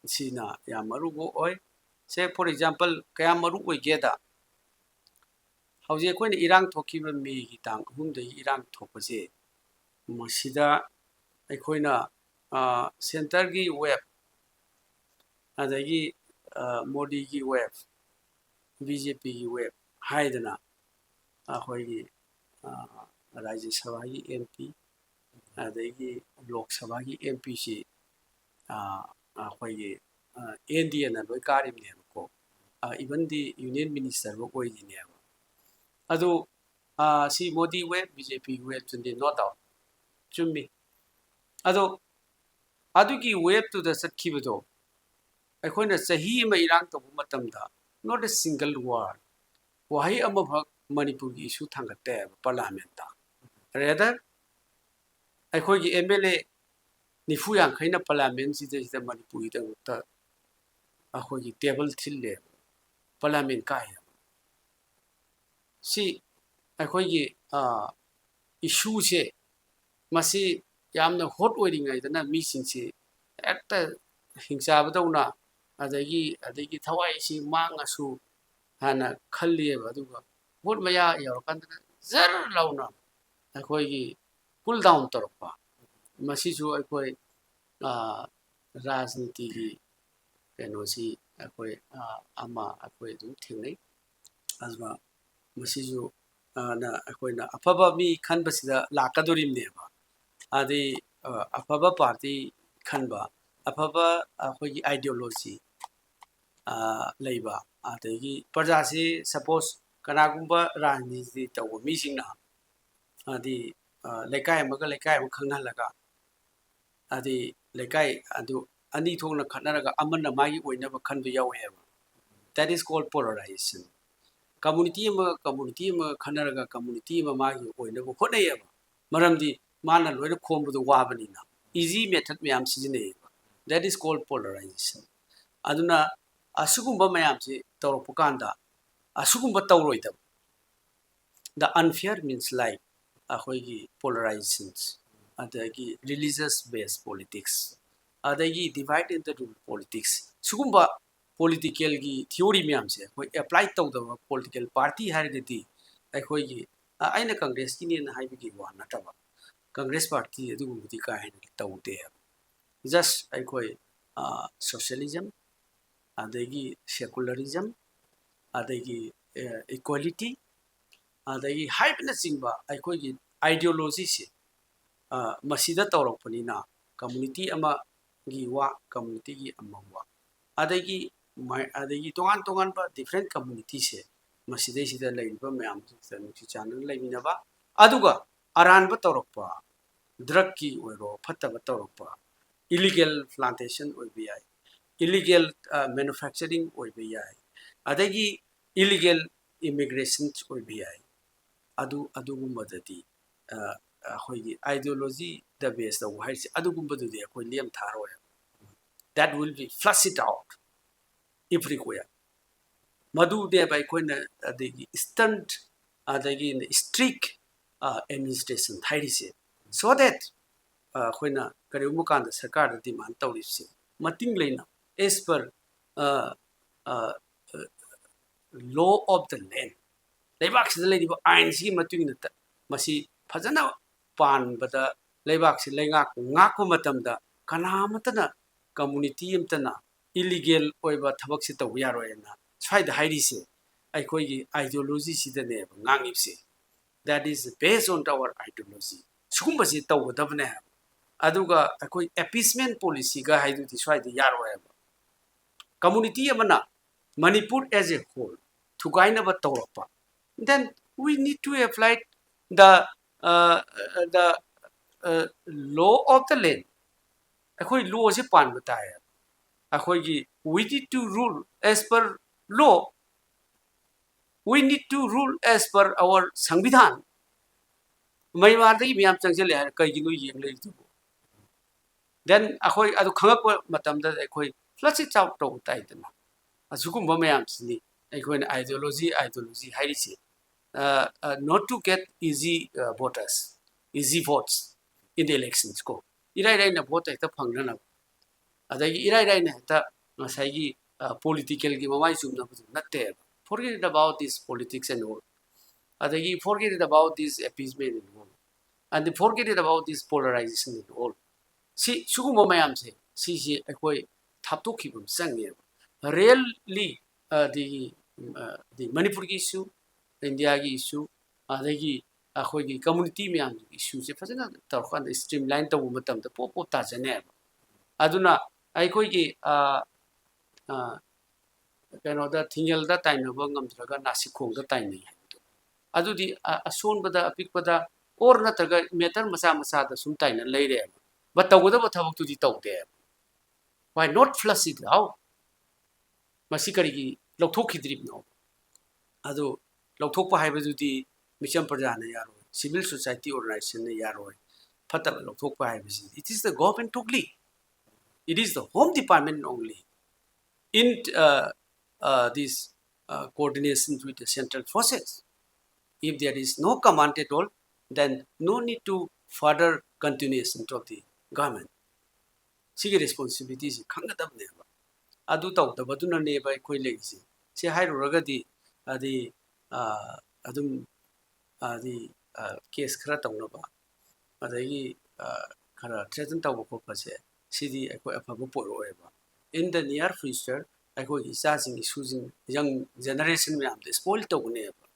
सिना या मरुगो ओय से फॉर एग्जांपल कया मरु ओइगेदा हौजे अखोइना इरांग थोखिबा मे की तांग हुमदे इरांग थोपसे मसिदा अखोइना सेंटर की वेब अदगी मोदी की वेब बीजेपी की वेब हाइदना अखोइगी राज्य सभा की एमपी अदगी लोक सभा की एमपी से अखोइगी एनडीए ना लोय कारिमनेबको इवन दी यूनियन मिनिस्टर वो ओइदिनेबा अदो सी मोदी वेब बीजेपी वेब तुंदे नो डाउट चुम्मी अदो अदुगी वेब टू द सत्खिबदो अखोइना सही अमा इरांग तबु मतमदा नॉट अ सिंगल वर्ड वहाई अमा भक मणिपुर की इशू थांगते पार्लियामेंट ता ꯔꯦꯗꯔ ꯑꯩꯈꯣꯏꯒꯤ MLA ꯅꯤꯐꯨ ꯌꯥꯡꯈꯩꯅ ꯄꯥꯔꯂꯤꯌꯥꯃꯦꯟꯁꯤꯗꯩꯁꯤꯗ ꯃꯅꯤꯄꯨꯔꯒꯤꯗꯃꯛꯇ ꯑꯩꯈꯣꯏꯒꯤ ꯇꯦꯕꯜ ꯊꯤꯜꯂꯦ ꯄꯥꯔꯂꯤꯌꯥꯃꯦꯟ ꯀꯥꯏ ꯁꯤ ꯑꯩꯈꯣꯏꯒꯤ ꯏꯁꯨꯁꯦ ꯃꯁꯤ ꯌꯥꯝꯅ ꯍꯣꯠ ꯑꯣꯏꯔꯤꯉꯩꯗꯅ ꯃꯤꯁꯤꯡꯁꯤ ꯍꯦꯛꯇ ꯍꯤꯡꯆꯥꯕꯗꯧꯅ ꯑꯗꯒꯤ ꯊꯋꯥꯏꯁꯤ ꯃꯥꯡꯉꯁꯨ ꯍꯥꯟꯅ ꯈꯜꯂꯤꯑꯕ ꯑꯗꯨꯒ ꯚꯣꯠ ꯃꯌꯥ ꯌꯧꯔꯀꯥꯟꯗꯅ ꯖꯔ ꯂꯥꯎꯅ ꯑꯩꯈꯣꯏꯒꯤ ꯀꯨꯜ ꯗꯥꯎꯟ ꯇꯧꯔꯛꯄ ꯃꯁꯤꯁꯨ ꯑꯩꯈꯣꯏ ꯔꯥꯖꯅꯤꯇꯤꯒꯤ ꯀꯩꯅꯣꯁꯤ ꯑꯩꯈꯣꯏ ꯑꯃ ꯑꯩꯈꯣꯏ ꯑꯗꯨꯝ ꯊꯦꯡꯅꯩ ꯑꯗꯨꯒ ꯃꯁꯤꯁꯨ ꯑꯩꯈꯣꯏꯅ ꯑꯐꯕ ꯃꯤ ꯈꯟꯕꯁꯤꯗ ꯂꯥꯛꯀꯗꯣꯔꯤꯕꯅꯦꯕ ꯑꯗꯩ ꯑꯐꯕ ꯄꯥꯔꯇꯤ ꯈꯟꯕ ꯑꯐꯕ ꯑꯩꯈꯣꯏꯒꯤ ꯑꯥꯏꯗꯤꯌꯣꯂꯣꯖꯤ ꯂꯩꯕ ꯑꯗꯒꯤ ꯄ꯭ꯔꯖꯥꯁꯤ ꯁꯄꯣꯁ ꯀꯅꯥꯒꯨꯝꯕ ꯔꯥꯖꯅꯤꯇꯤ ꯇꯧꯕ ꯃꯤꯁꯤꯡꯅ ꯍꯥꯏꯗꯤ ꯂꯩꯀꯥꯏ ꯑꯃꯒ ꯂꯩꯀꯥꯏ ꯑꯃ ꯈꯪꯍꯜꯂꯒ ꯍꯥꯏꯗꯤ ꯂꯩꯀꯥꯏ ꯑꯗꯨ ꯑꯅꯤ ꯊꯣꯛꯅ ꯈꯠꯅꯔꯒ ꯑꯃꯅ ꯃꯥꯒꯤ ꯑꯣꯏꯅꯕ ꯈꯟꯕ ꯌꯥꯎꯋꯦꯕ ꯗꯦꯠ ꯏꯁ ꯀꯣꯜ ꯄꯣꯂꯔꯥꯏꯖꯦꯁꯟ ꯀꯝꯃꯨꯅꯤꯇꯤ ꯑꯃꯒ ꯈꯟꯅꯔꯒ ꯀꯝꯃꯨꯅꯤꯇꯤ ꯑꯃ ꯃꯥꯒꯤ ꯑꯣꯏꯅꯕ ꯍꯣꯠꯅꯩꯌꯦꯕ ꯃꯔꯝꯗꯤ ꯃꯥꯅ ꯂꯣꯏꯅ ꯈꯣꯝꯕꯗꯣ ꯋꯥꯕꯅꯤꯅ ꯏꯖꯤ ꯃꯦꯊꯠ ꯃꯌꯥꯝ ꯁꯤꯖꯤꯟꯅꯩꯌꯦꯕ ꯗꯦꯠ ꯏꯁ ꯀꯣꯜ ꯄꯣꯂꯔꯥꯏꯖꯦꯁꯟ ꯑꯗꯨꯅ ꯑꯁꯤꯒꯨꯝꯕ ꯃꯌꯥꯝꯁꯤ ꯇꯧꯔꯛꯄ ꯀꯥꯟꯗ ꯑꯁꯤꯒꯨꯝꯕ ꯇꯧꯔꯣꯏꯗꯕ ꯗ ꯑꯟꯐꯤꯌꯔ ꯃꯤꯟꯁ ꯂꯥꯏꯛ ꯑꯩꯈꯣꯏꯒꯤ ꯄꯣꯂꯔꯥꯏꯖꯦꯁꯟꯁ ꯑꯗꯒꯤ ꯔꯤꯂꯤꯖꯁ ꯕꯦꯁ ꯄꯣꯂꯤꯇꯤꯛꯁ ꯑꯗꯒꯤ divide and rule politics ꯁꯤꯒꯨꯝꯕ ꯄꯣꯂꯤꯇꯤꯀꯦꯜꯒꯤ ꯊꯤꯑꯣꯔꯤ ꯃꯌꯥꯝꯁꯦ ꯑꯩꯈꯣꯏ ꯑꯦꯄ꯭ꯂꯥꯏ ꯇꯧꯗꯕ ꯄꯣꯂꯤꯇꯤꯀꯦꯜ ꯄꯥꯔꯇꯤ ꯍꯥꯏꯔꯒꯗꯤ ꯑꯩꯈꯣꯏꯒꯤ ꯑꯩꯅ ꯀꯪꯒ꯭ꯔꯦꯁꯀꯤꯅꯦꯅ ꯍꯥꯏꯕꯒꯤ ꯋꯥ ꯅꯠꯇꯕ ꯀꯪꯒ꯭ꯔꯦꯁ ꯄꯥꯔꯇꯤ ꯑꯗꯨꯒꯨꯝꯕꯗꯤ ꯀꯥ ꯍꯦꯟꯅ ꯇꯧꯗꯦꯕ ꯖꯁ ꯑꯩꯈꯣꯏ ꯁꯣꯁꯤꯌꯦꯂꯤꯖꯝ ꯑꯗꯒꯤ ꯁꯦꯀꯨꯂꯔꯤꯖꯝ ꯑꯗꯒꯤ ꯏꯀ꯭ꯋꯦꯂꯤꯇꯤ ꯑꯗꯒꯤ ꯍꯥꯏꯕꯅꯆꯤꯡꯕ ꯑꯩꯈꯣꯏꯒꯤ ꯑꯥꯏꯗꯤꯌꯣꯂꯣꯖꯤꯁꯦ ꯃꯁꯤꯗ ꯇꯧꯔꯛꯄꯅꯤꯅ ꯀꯝꯃꯨꯅꯤꯇꯤ ꯑꯃꯒꯤ ꯋꯥ ꯀꯝꯃꯨꯅꯤꯇꯤꯒꯤ ꯑꯃ ꯋꯥ ꯑꯗꯒꯤ ꯇꯣꯉꯥꯟ ꯇꯣꯉꯥꯟꯕ ꯗꯤꯐ꯭ꯔꯦꯟ ꯀꯝꯃꯨꯅꯤꯇꯤꯁꯦ ꯃꯁꯤꯗꯩꯁꯤꯗ ꯂꯩꯔꯤꯕ ꯃꯌꯥꯝꯁꯤꯗ ꯅꯨꯡꯁꯤ ꯆꯥꯟꯅꯅ ꯂꯩꯃꯤꯟꯅꯕ ꯑꯗꯨꯒ ꯑꯔꯥꯟꯕ ꯇꯧꯔꯛꯄ ꯗ꯭ꯔꯒꯀꯤ ꯑꯣꯏꯔꯣ ꯐꯠꯇꯕ ꯇꯧꯔꯛꯄ ꯏꯂꯤꯒꯦꯜ ꯄ꯭ꯂꯥꯟꯇꯦꯁꯟ ꯑꯣꯏꯕ ꯌꯥꯏ ꯏꯂꯤꯒꯦꯜ ꯃꯦꯅꯨꯐꯦꯛꯆꯔꯤꯡ ꯑꯣꯏꯕ ꯌꯥꯏ ꯑꯗꯒꯤ ꯏꯂꯤꯒꯦꯜ ꯏꯃꯤꯒ꯭ꯔꯦꯁꯟ ꯑꯣꯏꯕ ꯌꯥꯏ ꯑꯗꯨꯒꯨꯝꯕꯗꯗꯤ ꯑꯩꯈꯣꯏꯒꯤ ꯑꯥꯏꯗꯤꯌꯣꯂꯣꯖꯤꯗ ꯕꯦꯁ ꯇꯧꯕ ꯍꯥꯏꯔꯤꯁꯦ ꯑꯗꯨꯒꯨꯝꯕꯗꯨꯗꯤ ꯑꯩꯈꯣꯏ ꯂꯦꯝ ꯊꯥꯔꯣꯏ that will be flush it out if require ꯃꯗꯨꯅꯦꯕ ꯑꯩꯈꯣꯏꯅ ꯑꯗꯒꯤ ꯏꯁꯇꯟꯠ ꯑꯗꯒꯤ ꯏꯁꯇ꯭ꯔꯤꯛ ꯑꯦꯗꯃꯤꯅꯤꯁꯇ꯭ꯔꯦꯁꯟ ꯍꯥꯏꯔꯤꯁꯦ ꯁꯣ ꯗꯦꯠ ꯑꯩꯈꯣꯏꯅ ꯀꯔꯤꯒꯨꯝꯕ ꯀꯥꯟꯗ ꯁꯔꯀꯥꯔꯗ ꯗꯤꯃꯥꯟ ꯇꯧꯔꯤꯕꯁꯦ ꯃꯇꯤꯡ ꯂꯩꯅ ꯑꯦꯁ ꯄꯔ ꯂꯣ ꯑꯣꯐ ꯗ ꯂꯦꯟ ꯂꯩꯕꯥꯛꯁꯤꯗ ꯂꯩꯔꯤꯕ ꯑꯥꯏꯟꯁꯤꯒꯤ ꯃꯇꯨꯡ ꯏꯟꯅ ꯃꯁꯤ ꯐꯖꯅ ꯄꯥꯟꯕꯗ ꯂꯩꯕꯥꯛꯁꯤ ꯉꯥꯛꯄ ꯃꯇꯝꯗ ꯀꯅꯥꯃꯠꯇꯅ ꯀꯝꯃꯨꯅꯤꯇꯤ ꯑꯃꯇꯅ ꯏꯂꯤꯒꯦꯜ ꯑꯣꯏꯕ ꯊꯕꯛꯁꯤ ꯇꯧꯕ ꯌꯥꯔꯣꯏꯅ ꯁ꯭ꯋꯥꯏꯗ ꯍꯥꯏꯔꯤꯁꯦ ꯑꯩꯈꯣꯏꯒꯤ ꯑꯥꯏꯗꯤꯌꯣꯂꯣꯖꯤꯁꯤꯗꯅꯦꯕ ꯉꯥꯡꯉꯤꯕꯁꯦ ꯗꯦꯠ ꯏꯁ ꯕꯦꯁ ꯑꯣꯟ ꯑꯋꯥꯔ ꯑꯥꯏꯗꯤꯌꯣꯂꯣꯖꯤ ꯁꯤꯒꯨꯝꯕꯁꯤ ꯇꯧꯒꯗꯕꯅꯦ ꯍꯥꯏꯕ ꯑꯗꯨꯒ ꯑꯩꯈꯣꯏ ꯑꯦꯄꯤꯁꯃꯦꯟ ꯄꯣꯂꯤꯁꯤꯒ ꯍꯥꯏꯗꯨꯗꯤ ꯁ꯭ꯋꯥꯏꯗ ꯌꯥꯔꯣꯏꯕ ꯀꯝꯃꯨꯅꯤꯇꯤ ꯑꯃꯅ ꯃꯅꯤꯄꯨꯔ ꯑꯦज ꯑꯦ ꯍꯣꯜ ꯊꯨꯒꯥꯏꯅꯕ ꯇꯧꯔꯛꯄ then we need to apply the law of the land ꯑꯩꯈꯣꯏ ꯂꯣꯁꯦ ꯄꯥꯟꯕ ꯇꯥꯏ ꯑꯩꯈꯣꯏꯒꯤ we need to rule as per law we need to rule as per our संविधान ꯃꯩꯃꯥꯔꯗꯒꯤ ꯃꯌꯥꯝ ꯆꯪꯁꯤꯜꯂꯦ ꯍꯥꯏꯔ ꯀꯩꯒꯤꯅꯣ ꯌꯦꯡ ꯂꯩꯔꯤꯗꯨꯕꯨ then ꯑꯩꯈꯣꯏ ꯑꯗꯨ ꯈꯪꯉꯛꯄ ꯃꯇꯝꯗ ꯑꯩꯈꯣꯏ ꯐ꯭ꯂꯁ ꯏꯠ ꯑꯥꯎꯠ ꯇꯧꯕ ꯇꯥꯏꯗꯅ ꯑꯁꯤꯒꯨꯝꯕ ꯃꯌꯥꯝꯁꯤꯅꯤ ꯑꯩꯈꯣꯏꯅ ꯑꯥꯏꯗꯤꯌꯣꯂꯣꯖꯤ ꯍꯥꯏꯔꯤꯁꯦ not to get easy voters easy votes in the elections ko irai raina vote hekta phangnanaba adagi irai raina hekta ngasai political gi mamai chumna natte forget about this politics and all adagi forget about this appeasement and all and forget about this polarization and all si sugumba mayam se si ekoi thaptokhibam changne really the manipur gi issue India की issue अदगी अखोई community ma'am issue से फजना तौर streamline तब मतलब pope pope Tajne अदुना अखोई कहोद थिंगल ताइनब ngमद्रगा नासिखोंग ताइनै अदुदी असोनबद अपिकपद और नत्रगा matter मसा मसा द सुम ताइना लेरे बट तौगदब थबक्तुदी तौदे why not flush it out मसी करिगी लौथोखिद्रिबनो अदु लौथोकपा हाइबदुदी मिचम प्रजाने यारो civil society organization ne yaroi fatab lokthok pa hai bisi it is the government totally it is the home department only in this coordination with the central forces if there is no command at all then no need to further continuation of the government sige responsibilities khangadab ne ba adu tawdabaduna ne ba khoi leisi se hairuragadi adi adum adi case khara tawnaba adagi khara threaten tawba khoppa se sidi akhoi afaba poroeba in the near future akhoi isa sing issuing young generation me am spoil tawne ba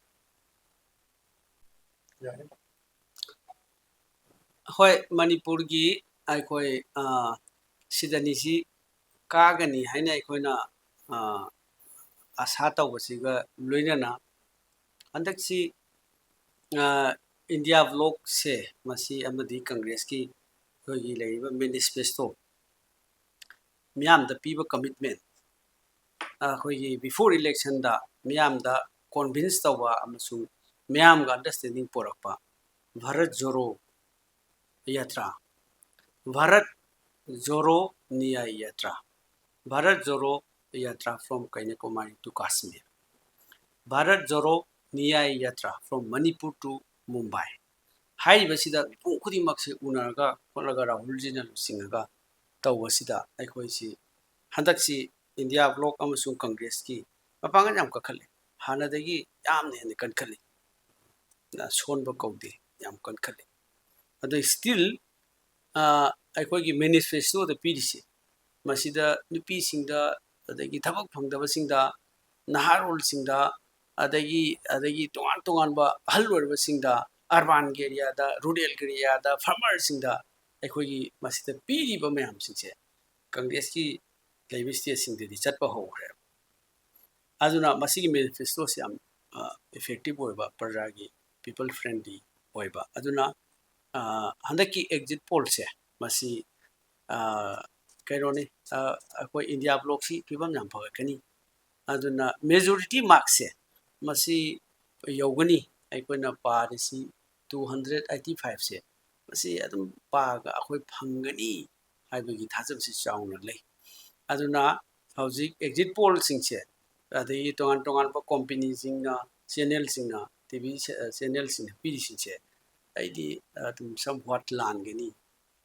hoi manipur gi akhoi sidani si kagani haina akhoi na asa tawbasiga loinana handaksi India vlog se masi amadi Congress ki hogi leiba manifesto miyam da piba commitment hogi before election da miyam da convince tawa amasu miyam ga understanding porakpa Bharat Joro Yatra Bharat Joro Nia Yatra Bharat Joro Yatra from Kanyakumari to Kashmir Bharat Joro Nia Yatra from Manipur to Mumbai हाइबसिदा मिपुं खुदिमक्से उनरगा खोलगा Rahul ji न लुसिंगा तवसिदा अखोइसी हंदक्सी India block अमसुंग Congress की मपांगा याम कखले हानादगी यामने ने कनखले ना सोनबो कौदे याम कनखले अदो still अखोइगी manifesto द पीरिसे मसिदा नुपी सिंगदा अदगी थबक फंगदबा सिंगदा नहारोल सिंगदा अदगी तोंगान तोंगानबा हलवरबा सिंगदा urban area da rural area da farmer singda akhoi masida piri ba mayam singse congress ki leibi state singde di chatpa ho re aduna masigi manifesto se am effective hoiba praja gi people friendly hoiba aduna handaki exit poll se masi kaironi akhoi india block si pibam yam phagakani aduna majority mark se masi yogani aikoina parisi 285 se masi adum paga akhoi phangani haibagi thajam si chauna lei aduna hauji exit poll singche adai tongan tongan pa company singna channel singna tv channel sing piri singche aidi adum somewhat lan gani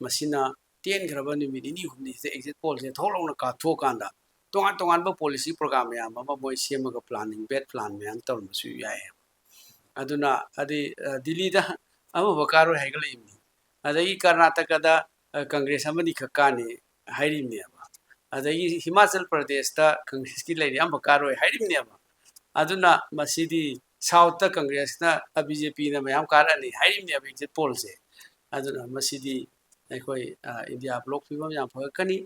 masina 10 graba numidi ni humni se exit poll se tholona ka thokanda tongan tongan pa policy program ya mama boy semaga planning bed plan me am tawm su yae aduna adi Delhi da amu bakaro haigal imni adai Karnataka da Congress amani khakani hairi ne ba adai Himachal Pradesh da Congress ki lai am bakaro hairi ne ba aduna masidi South da Congress na BJP na mayam karani hairi ne ba exit poll se aduna masidi akhoi India block fimam yam phakani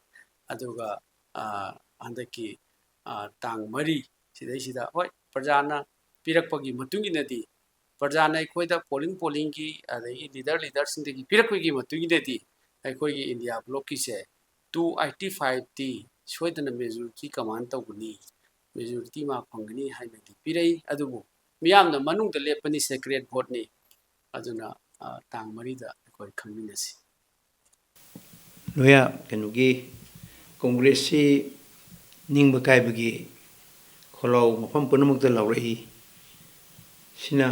aduga andaki tang mari sidai sida hoi prajana pirakpagi matungi nadi प्रजाना अखोइदा polling की अदगी leader Singh की पिरक्की मतुगिदि अखोइगी India block की से 285 T सोइदना majority command तौगनी majority मा फंगनी हाइनदी पिरई अदुबु मियामना मनुंग लेपनी secret vote ने अदुना तांग मरीदा अखोइ खंगमिनसी लोया कनुगी कांग्रेस से निंग बकाइबगी खोलाव मफम पुनमुक्त लौरही सिना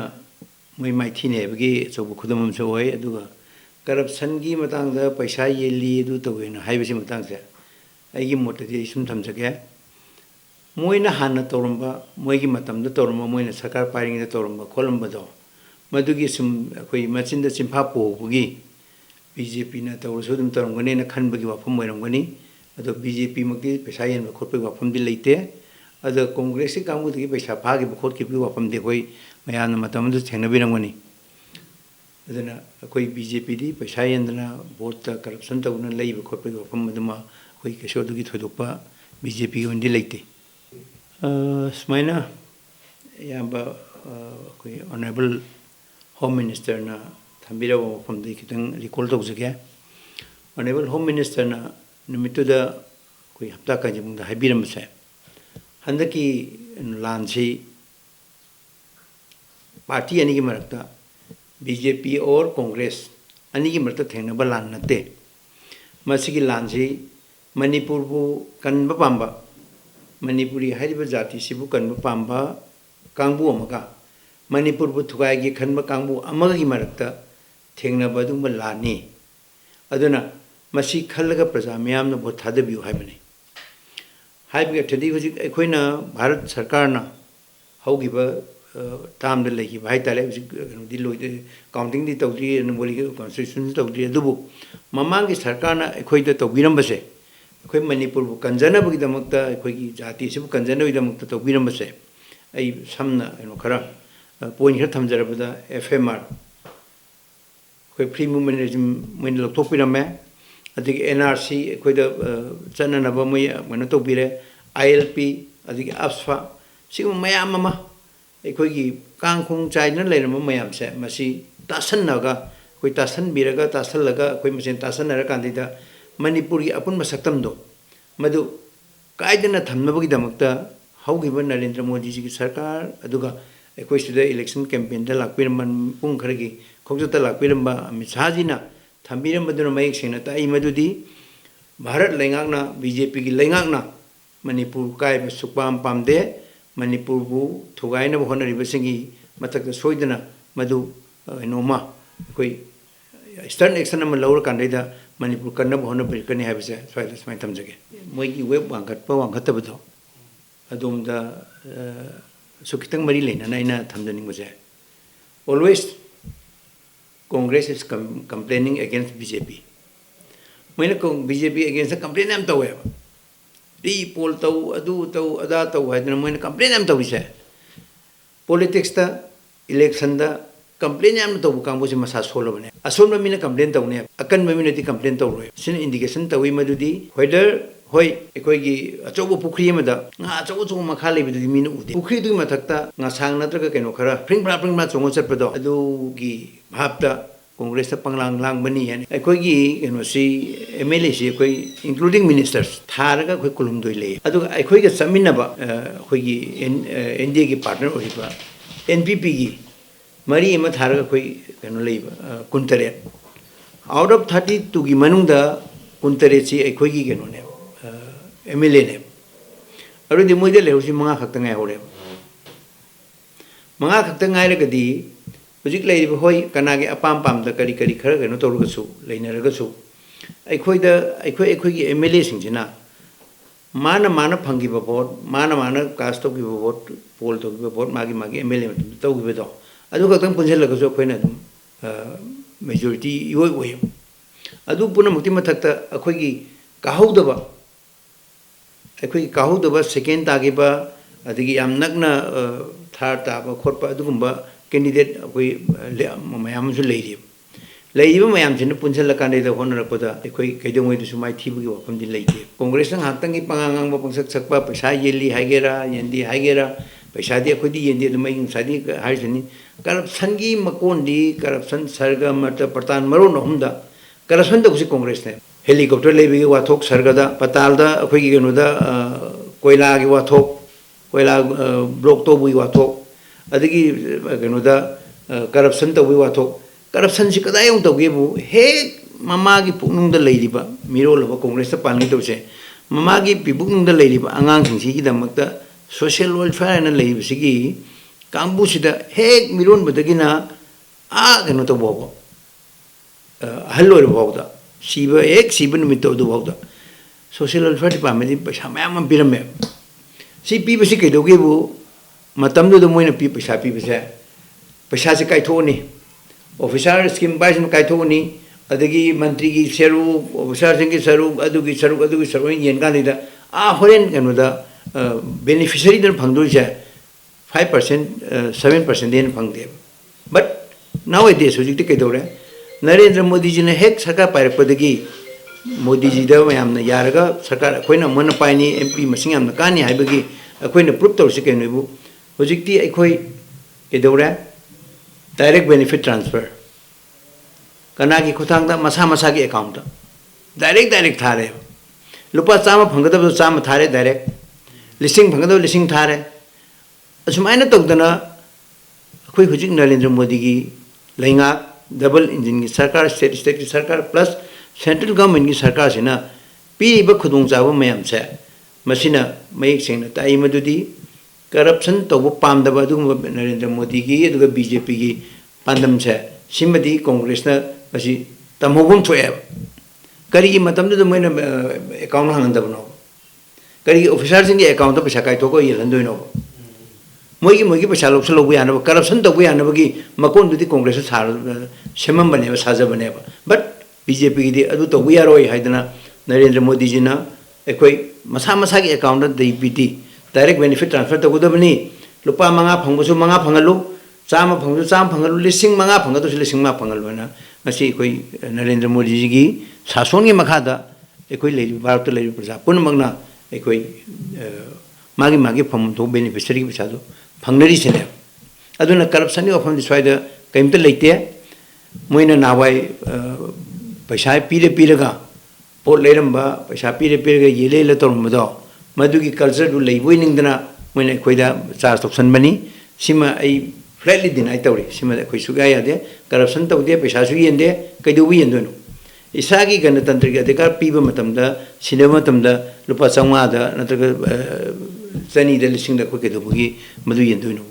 मोई माइथीने बगी चौब खुदम से होय अदुगा करप्शन की मतंग दा पैसा येली दु तवेना हाइबसी मतंग से आइगी मोटदी सुम थमजगे मोइना हाना तोरंबा मोइगी मतम दा तोरंबा मोइना सरकार पारिंग दा तोरंबा खोलंबा दो मदुगी सुम अखोई मचिन दा चिंफा पोबगी बीजेपी ना तौरसु दम तोरंगने ना खनबगी वाफम मोइरंगनी अदो बीजेपी मक्ति पैसा येन खोटपगी वाफम दि लेते अदो कांग्रेस की कांगुदगी पैसा फागी खोट की वाफम दे कोई मयान मतम द थेंगनबिरंगनी अदना कोई बीजेपी दी पैसा येंदना वोट करप्शन तौना लेब खोटपगी वाफम मदमा कोई केशोदगी थोदोपा बीजेपी वंदी लेते स्माइना याबा कोई ऑनरेबल होम मिनिस्टर ना थंबिरा वाफम दी खितंग रिकॉल तौजगे ऑनरेबल होम मिनिस्टर ना निमित्तुदा कोई हप्ता का जमुंदा हाइबिरमसे हंदकी लानसी पार्टी यानी की मरकता बीजेपी और कांग्रेस अनी की मरत थेंगनबा लान नते मसिगी लानसी मणिपुर बु कनबा पांबा मणिपुरी हाइरिबा जाति सिबु कनबा पांबा कांगबु अमगा मणिपुर बु थुगाइगी खनबा कांगबु अमगी मरत थेंगनबा दुंबा लानी अदुना मसी खल्लगा प्रजा मयामना भोट थादबियु हाइबने हाइबगे थदि हुजिक अखोइना भारत सरकारना हौगिबा ताम दे लेगी भाई ताले हुजिक लोइदे काउंटिंग दी तौदी नबोली कॉन्स्टिट्यूशन तौदी अदुबु ममांगी सरकारना अखोइदा तौबिरमबसे अखोइ मणिपुर बु कंजनबगी दमकता अखोइगी जाति सिबु कंजनबगी दमकता तौबिरमबसे आई समना खरा पॉइंट खरा थमजरबदा एफएमआर अखोइ फ्री मूवमेंट रेजिम मोइन लौथोपिरमे अदगी एनआरसी अखोइदा चननबा मोय मना तौबिरे आईएलपी अदगी अफ्सफा सिगु मयाम अमा अखोइगी कांखोंग चाइना लेरम मयाम से मसी तासननगा अखोइ तासनबिरगा तासलगा अखोइ मसेन तासननरा कांदिदा मणिपुर की अपुन सक्तम दो मधु कायदना थमनबगी दमकता हौगिबा नरेंद्र मोदी जी की सरकार अदुगा अखोइ सिदा इलेक्शन कैंपेन दा लाकपिरमन पुंग खरगी खोजता लाकपिरमबा अमित शाह जीना थम्बिरमबदुना मयेक सेना ताई मधुदी भारत लेंगाकना बीजेपी की लेंगाकना मणिपुर कायब सुपाम पामदे मणिपुर बु थुगाइना होनरिबसिंगी मथक सोइदना मधु नोमा कोई स्टर्न एक्शन अमा लौर कांदैदा मणिपुर कन्नब होनबिरकनी हाइबसे स्वाइदा समाय थमजगे मोइगी वेब वांगतपा वांगतबदो अदोमदा सुखितंग मरी लेना आइना थमजनिंगबसे always Congress is complaining against BJP मैंने बीजेपी अगेंस्ट कंप्लेन हम तौवे री पोल तौ अदु तौ अदा तौ है मैंने कंप्लेन हम तौसे पॉलिटिक्स ता इलेक्शन दा कंप्लेन हम तौ कांगबोसे मसा सोलबने असोम मीना कंप्लेन तौने अकन मीनती कंप्लेन तौरोय सिन इंडिकेशन तौई मदुदी वेदर होय अखोइगी अचौबो पुखरी अमदा nga अचौबो चोंग मखा लेबिदुदी मीना उदे पुखरी दुई मथक्ता nga सांग नत्रगा केनो खरा प्रिंग चोंग चटपदो अदुगी भाबता कांग्रेस पंगलांग लांगबनी यानी अखोइगी केनोसी एमएलए सी अखोइ इंक्लूडिंग मिनिस्टर्स थारगा अखोइ कुलुमदोइ ले अदुगा अखोइगा समिनबा अखोइगी एनडीए की पार्टनर ओहिबा एनपीपी की मरी अमा थारगा अखोइ केनो लेबा कुंतरे आउट ऑफ 32 की मनुंगदा कुंतरे सी अखोइगी केनोने एमएलए ने अरुदि मोइदे लेहुसी मंगा खक्तंगाय होरे मंगा खक्तंगाय रगदी हुजिक लेरिबा होय कनागे अपाम पामदा करी करी खरा केनो तौरगसु लेनरगसु अखोइगी एमएलए सिंजिना माना फंगिबा भोट माना कास्ट तौगिबा भोट पोल तौगिबा भोट मागी एमएलए तौगिबदो अदु खक्तंग पुंजलगसु अखोइना दुम मेजॉरिटी इवोय ओय अदु पुनमुक्ति मथक्ता अखोइगी काहौदबा अखोइ काहौदबा सेकेंड तागिबा अदगी याम नगना थार ताबा खोरपा अदुगुंबा कैंडिडेट अखोइ मयामसु लेरिब मयामसिन पुंजलकानेदा होनरपदा अखोइ कैदोंगैदुसु माइ थीबगी वफमदि लेइते कांग्रेस हाक्तंगी पंगांगांबा पंगसक सकपा पैसा येली हाइगेरा येंदी हाइगेरा पैसादी अखोइदी येंदी दुमई सादी हाइसनि करप्शन की मकोंदी करप्शन सरगा मत प्रतान मरोन हमदा करप्शन तौसी कांग्रेस ने हेलीकॉप्टर लेबी वाथोक सरगदा पतालदा अखोइगी केनोदा कोयला की वाथोक कोयला ब्लॉक तौबुई वाथोक अदगी केनोदा करप्शन तौबुई वाथोक करप्शन से कदाय तौगेबु हे ममागी पुकनुंगदा लेरिबा मिरोलबा कांग्रेस पालनी तौसे ममागी पिबुकनुंगदा लेरिबा आंगांसिंगी दमकता सोशल वेलफेयर न लेरिबसिगी कांबुसिदा हे मिरोनबदगिना आ केनो तौबो हल्लोर बोदा सीब एक सीब निमित्त अदुबौदा सोशल वेलफेयर डिपार्टमेंट पैसा मैम पिरमे सी पीबसी कैदोगेबु मतमदुद मोइना पी पैसा पीबसे पैसा से काइथोनी ऑफिसर स्कीम बाइसन काइथोनी अदगी मंत्री की सरू ऑफिसर सिंह की सरू येनगानिदा आ होरेन केनोदा बेनिफिशियरी दन फंगदोइसे 5% 7% देन फंगदे बट नाउ ए देश हुजिक कैदोरे नरेंद्र मोदी जी ने हेक सरकार पायरपदगी मोदी जी दा मयामना यारगा सरकार अखोइना मन पाइनी एमपी मसिंग यामना कानी हाइबगी अखोइना प्रूफ तौरसे केनोबु हुजिकती अखोइ केदोरे डायरेक्ट बेनिफिट ट्रांसफर कनागी खुथांगदा मसा की अकाउंट डायरेक्ट थारे लुपा चामा फंगदब चामा थारे डायरेक्ट लिसिंग फंगदब लिसिंग थारे असुमाइना तौदना अखोइ हुजिक नरेंद्र मोदी की लेंगा डबल इंजिन की सरकार स्टेट की सरकार प्लस सेंट्रल गवर्नमेंट की सरकार से ना पीब खुदोंचाब मैम से मसीना मयेक सेंगना ताई मदुदी करप्शन तब पामदब नरेंद्र मोदी की बीजेपी की पांदम से सिमदी कांग्रेस मसी तमहोगम थोएब करी मतमदुद मैंने अकाउंट हांगदबनो करी ऑफिसर सिंह अकाउंट तो पैसा कायथोको येलंदोइनो मोगी पैसा लौब यानब करप्शन तब यानबगी मकोनदुदी कांग्रेस सार सेमबने साजबने बट बीजेपी की तब यारोय नरेंद्र मोदी जी ना अखोई मसा मसा की अकाउंट दी डायरेक्ट बेनिफिट ट्रांसफर तौदबनी लुपा मंगा फंगसु मंगा फंगलु चाम फंगसु चाम फंगलु लिसिंग मंगा फंगदुसु लिसिंग मा फंगलुना मसी अखोई नरेंद्र मोदी जी की शासन की मखादा अखोई लेरि भारत लेरि प्रजा पुनमगना अखोई मागी मागी फम तो बेनिफिशियरी की पैसा फंगनरी सेने अदुना करप्शन की वफम स्वाइद कईमत लेते मोइना नावाई पैसा पीरे पीरगा पोट लेरंबा पैसा पीरे पीरगा येले तौरमदो मधुगी कल्चर लेबोई निंदना मैंने अखोइदा चार्ज तौसनबनी सिमा आई फ्लैटली डिनाई तौरी सिमा अखोइ सुगा यादे करप्शन तौदे पैसासु येंदे कइदोबी येंदोनो इसागी गणतंत्र के अधिकार पीब मतमदा सिनेमा मतमदा लुपा 500 दा नत्रग चनी दा लिसिंग दा कइदोबगी मधु येंदोनो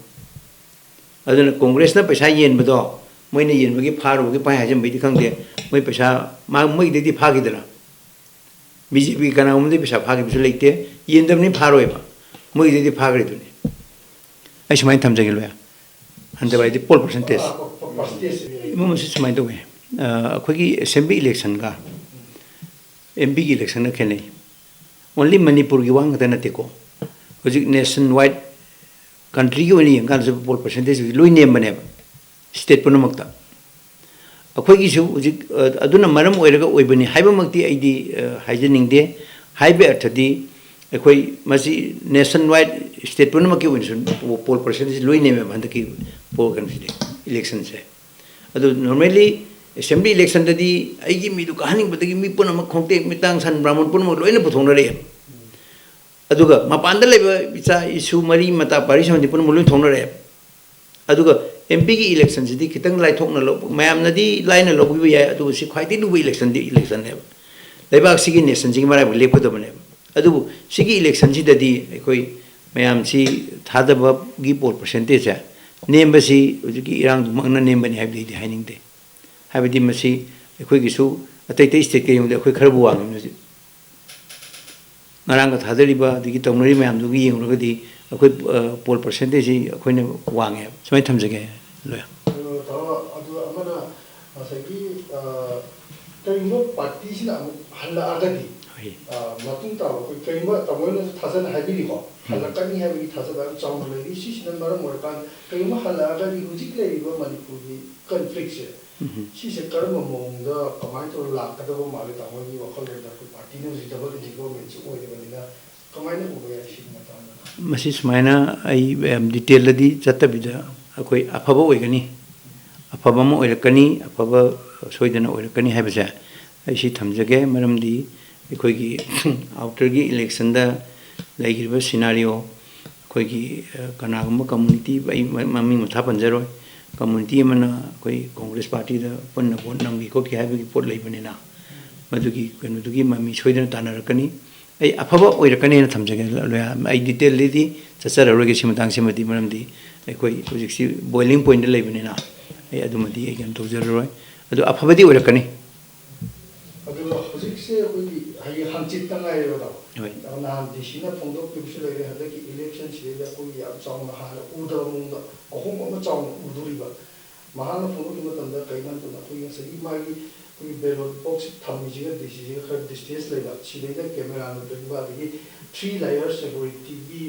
अदुना कांग्रेस ना पैसा येंबदो मोइने येंबगी फारोबगी पाइ हाजम बैदि खंगदे मोइ पैसा मा मोइदेदि फागिदना बीजेपी कनाउमदे पैसा फागे बिसु लेते येंदमनि फारोयबा मोइदेदि फागरेदुनि आई सुमाइन थमजगे लोया हंदबाइदि पोल परसेंटेज इममसि सुमाइन तोगे अखोगी असेंबली इलेक्शन का एमपी की इलेक्शन ना खेने ओनली मणिपुर की वांग नतेको होजिक नेशन वाइड कंट्री की ओनी यंगा पोल परसेंटेज लोई नेम बने स्टेट पुनमक्ता अखोईगिसु होजिक अदुना मरम ओइरगा ओइबनी हाइबमक्ति आइदी हाइजनिंगदे हाइबे अर्थदी अखोई मसी नेशन वाइड स्टेट पुनमक्की ओइनसु पोल परसेंटेज लोई नेम हंदकी पोल कंसिडे इलेक्शन से अदु नॉर्मली असेंबली इलेक्शन ददी आइगी मीदु कहानिंगबदगी मी पुनमक खोंते मितांग सन ब्राह्मण पुनमक लोइना पुथोंनरे अदुगा मपानदा लेबा बिचा इशू मरी मता पारी समदि पुनमक लोइ थोंनरे अदुगा एमपी की इलेक्शन से खितंग लाइथोकना लो मैम नदी लाइन लोबी याय अदुबु सि ख्वाइति लुबु इलेक्शन दी इलेक्शन ने लेबाक सिगी नेशन सिगी मराय लेपदबने अदुबु सिगी इलेक्शन सि ददी अखोई मैम सि थादबगी पोल परसेंटेज है नेमबसी उजकी इरांग दुमकना नेमबनी हाइबदी हाइनिंगदे हाइबदी मसी अखोईगिसु अतै स्टेट के युंदे अखोई खरबु वांगमनजि नारांग थादरिबा दिगी तौनरी मैम दुगी यंगरगदी अखोई पोल परसेंटेज अखोइने वांगे सुमाइ थमजगे लोया अदु अमना असगी कइमो पार्टी सिना हल्ला आगदी मतुंग ता कोई कइमो तमोइनो थासन हाइबिलिको हल्ला कनी हाइबिलि थासबा चाउन लेदि सिसिना मरम मोरकान कइमो हल्ला आगदी हुजिक लेरिबो मणिपुरगी कन्फ्लिक्ट से सिसे कर्म मोंगदा कमाइ तो लाकदबो माले तमोइगी वखलदा पार्टी ने जिदबल गवर्नमेंट से ओइदबनिना कमाइने उबया सिना ता मसी सुमाइना आई डिटेल लदी चत्तबिदा अखोई अफबा ओइगनी अफबा म ओइरकनी अफबा सोइदना ओइरकनी हाइबसे ऐसी थमजगे मरमदी अखोईगी आउटर की इलेक्शन दा लाइगिरबा सिनारियो अखोईगी कनागुम्बा कम्युनिटी आई ममिंग मथा पंजरोय कम्युनिटी मना अखोई कांग्रेस पार्टी दा पन्ना वोट नंगी को की हाइबगी पोट लेबनेना मदुगी कनुदुगी ममी सोइदना तानरकनी आई अफबा ओइरकनी न थमजगे लोया आई डिटेल लेदी चचररोगे सिमतांग सिमदी मरमदी अखोई होजिक्सी बॉइलिंग पॉइंट लेबनेना आई अदुमदी आई गन तोजररोय अदु अफबदी ओइरकनी अदु होजिक्से कोई हाई हांचित तंगायरोदा नान दिसिना फोंदो पिबसु लेरे हदकी इलेक्शन सिदा कोई या चाउना हाल उदर मुंग अहोम अमा चाउन उदुरिबा महान फोंदो किमा तंदा कइमान तो कोई सही मागी कोई बैलेट बॉक्स थमिजिगा दिसिगा खर डिस्टेंस लेबा सिलेदा कैमरा न दंबा दगी 3 लेयर सिक्योरिटी की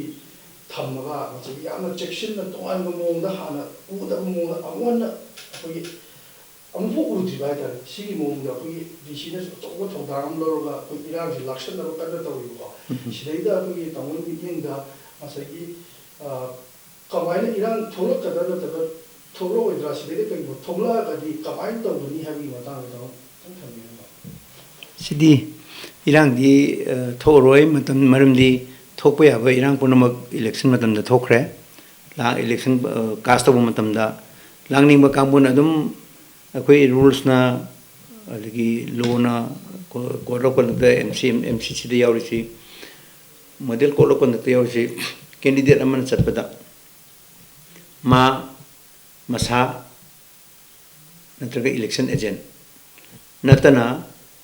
थमगा मतलब याना चेक्शन न तोआन मोंगदा हाना उदर मोंगदा अमन कोई अमुफो उद्रिबाइदा सिगी मोंगदा कोई दिसिना चोगो थोदाम लोरगा कोई इरांग लक्षण न कन्ना तौरिबो सिलेदा कोई तमन बिदिंगदा मसगी कमाइना इरांग थोलो कदर न तक थोलो ओइद्रा सिलेदा कोई थोला कदी कमाइन तौदुनी हाबी मतांगदा सिदी इरांग दी थोरोय मतम मरमदी थोपय याबा इरांग पुनमक इलेक्शन मतमदा थोखरे ला इलेक्शन कास्ट तब मतमदा लांगनिंग कांबुन अदुम अखोई रूल्स ना अदगी लॉ ना कोड ऑफ कंडक्ट MCC दा यावरिसी मॉडल कोड ऑफ कंडक्ट यावरिसी कैंडिडेट अमन चटपदा मा मसा नत्रगा इलेक्शन एजेंट नतना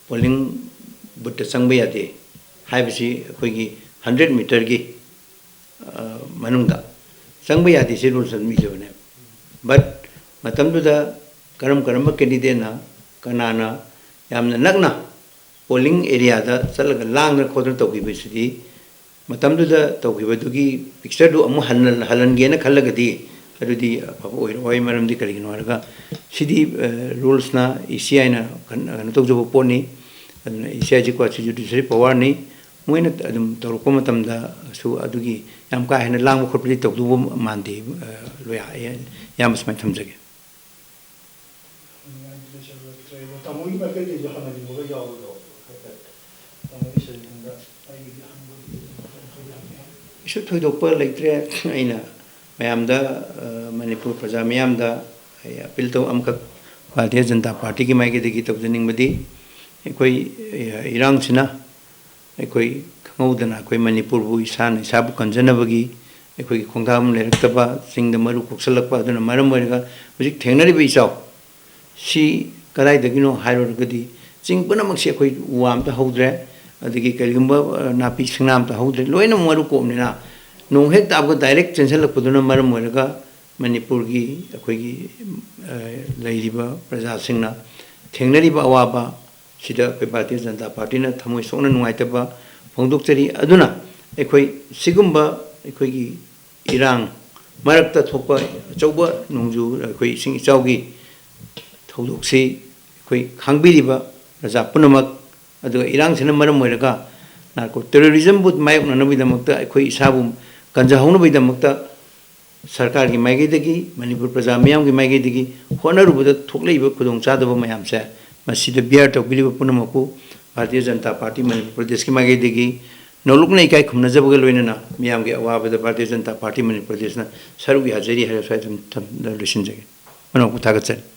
पोलिंग बुथ चंग यादे हाइबसी अखोई 100 मीटर की मनुंगदा चंग यादे से रूल्स मीजबने बट मतमदुदा करम कैंडिडेट ना कनाना यामना नगना पोलिंग एरिया दा चलगा लांग खोदन तौगिबसिदी मतमदुदा तौगिबदुगी पिक्चर दु अमु हलन खल्लगदी अदुदी ओइ मरमदी करिगिनो हरगा सिदी रूल्स ना ECI ना कन तौजबो पोनी अदुना ECI जी क्वाची जुडिशरी पावर नि मोइना अदुम तौरको मतमदा सु अदुगी याम का हेना लांग खोपली तौदुबो मानदे लोया याम स्माइ थमजगे तामुई माइकल जी जहां नहीं मोगा यावलो तामुई सेलिंदा आइगी इशु थोइदोपर लेक्ट्रे आइना मैमदा मणिपुर प्रजा मैमदा अपील तो अमखक भारतीय जनता पार्टी की माइकेदगी तौजनिंगबदी अखोई इरांगसिना अखोई खंगौदना अखोई मणिपुर बु इसाना इसाबु कंजनबगी अखोई खोंगाम लेरक्तबा सिंगद मरु कोक्सलकपा अदुना मरम ओइरगा हुजिक थेंगनरिबि इसाव सी कदाइदगिनो हाइरोगदी चिंग पुनमक्से अखोई उवामता हौद्रे अदगी करिगुंबा नापी सिंगनामता हौद्रे लोइना मरु कोमनेना नोंग हेक ताबको डायरेक्ट चेंसलकपदुना मरम ओइरगा मणिपुर की अखोई लैरिबा प्रजासिंगना थेंगनरिबा अवाबा सिदा अखोई भारतीय जनता पार्टी ना थमोइ सोना नुंगाइतबा फोंदोक्चरी अदुना अखोई सिगुंबा अखोई इरांग मरक्ता थोपा अचौबा नोंजु अखोई सिंग इचाउगी थौदोक्सी अखोई खांगबिरिबा प्रजा पुनमक अदुगा इरांगसिना मरम ओइरगा नार्को टेररिज्म बुत मायोकननबैदमक्ता अखोई इसाबु कंजहौनबैदमक्ता सरकार की माइगैदगी मणिपुर प्रजा मयाम की माइगैदगी होनरुबद थोकलेइबा खुदोंग चादबा मयामसे मसिद बियार तौबिलिबा पुनमकु भारतीय जनता पार्टी मणिपुर प्रदेश की माइगैदगी नौलुकना इकाई खुमनजबगा लोइनना मयाम की अवाबदा भारतीय जनता पार्टी मणिपुर प्रदेशना सरुग याजरी है स्वाइथम लुसिनजगे मनोकु थागतसरी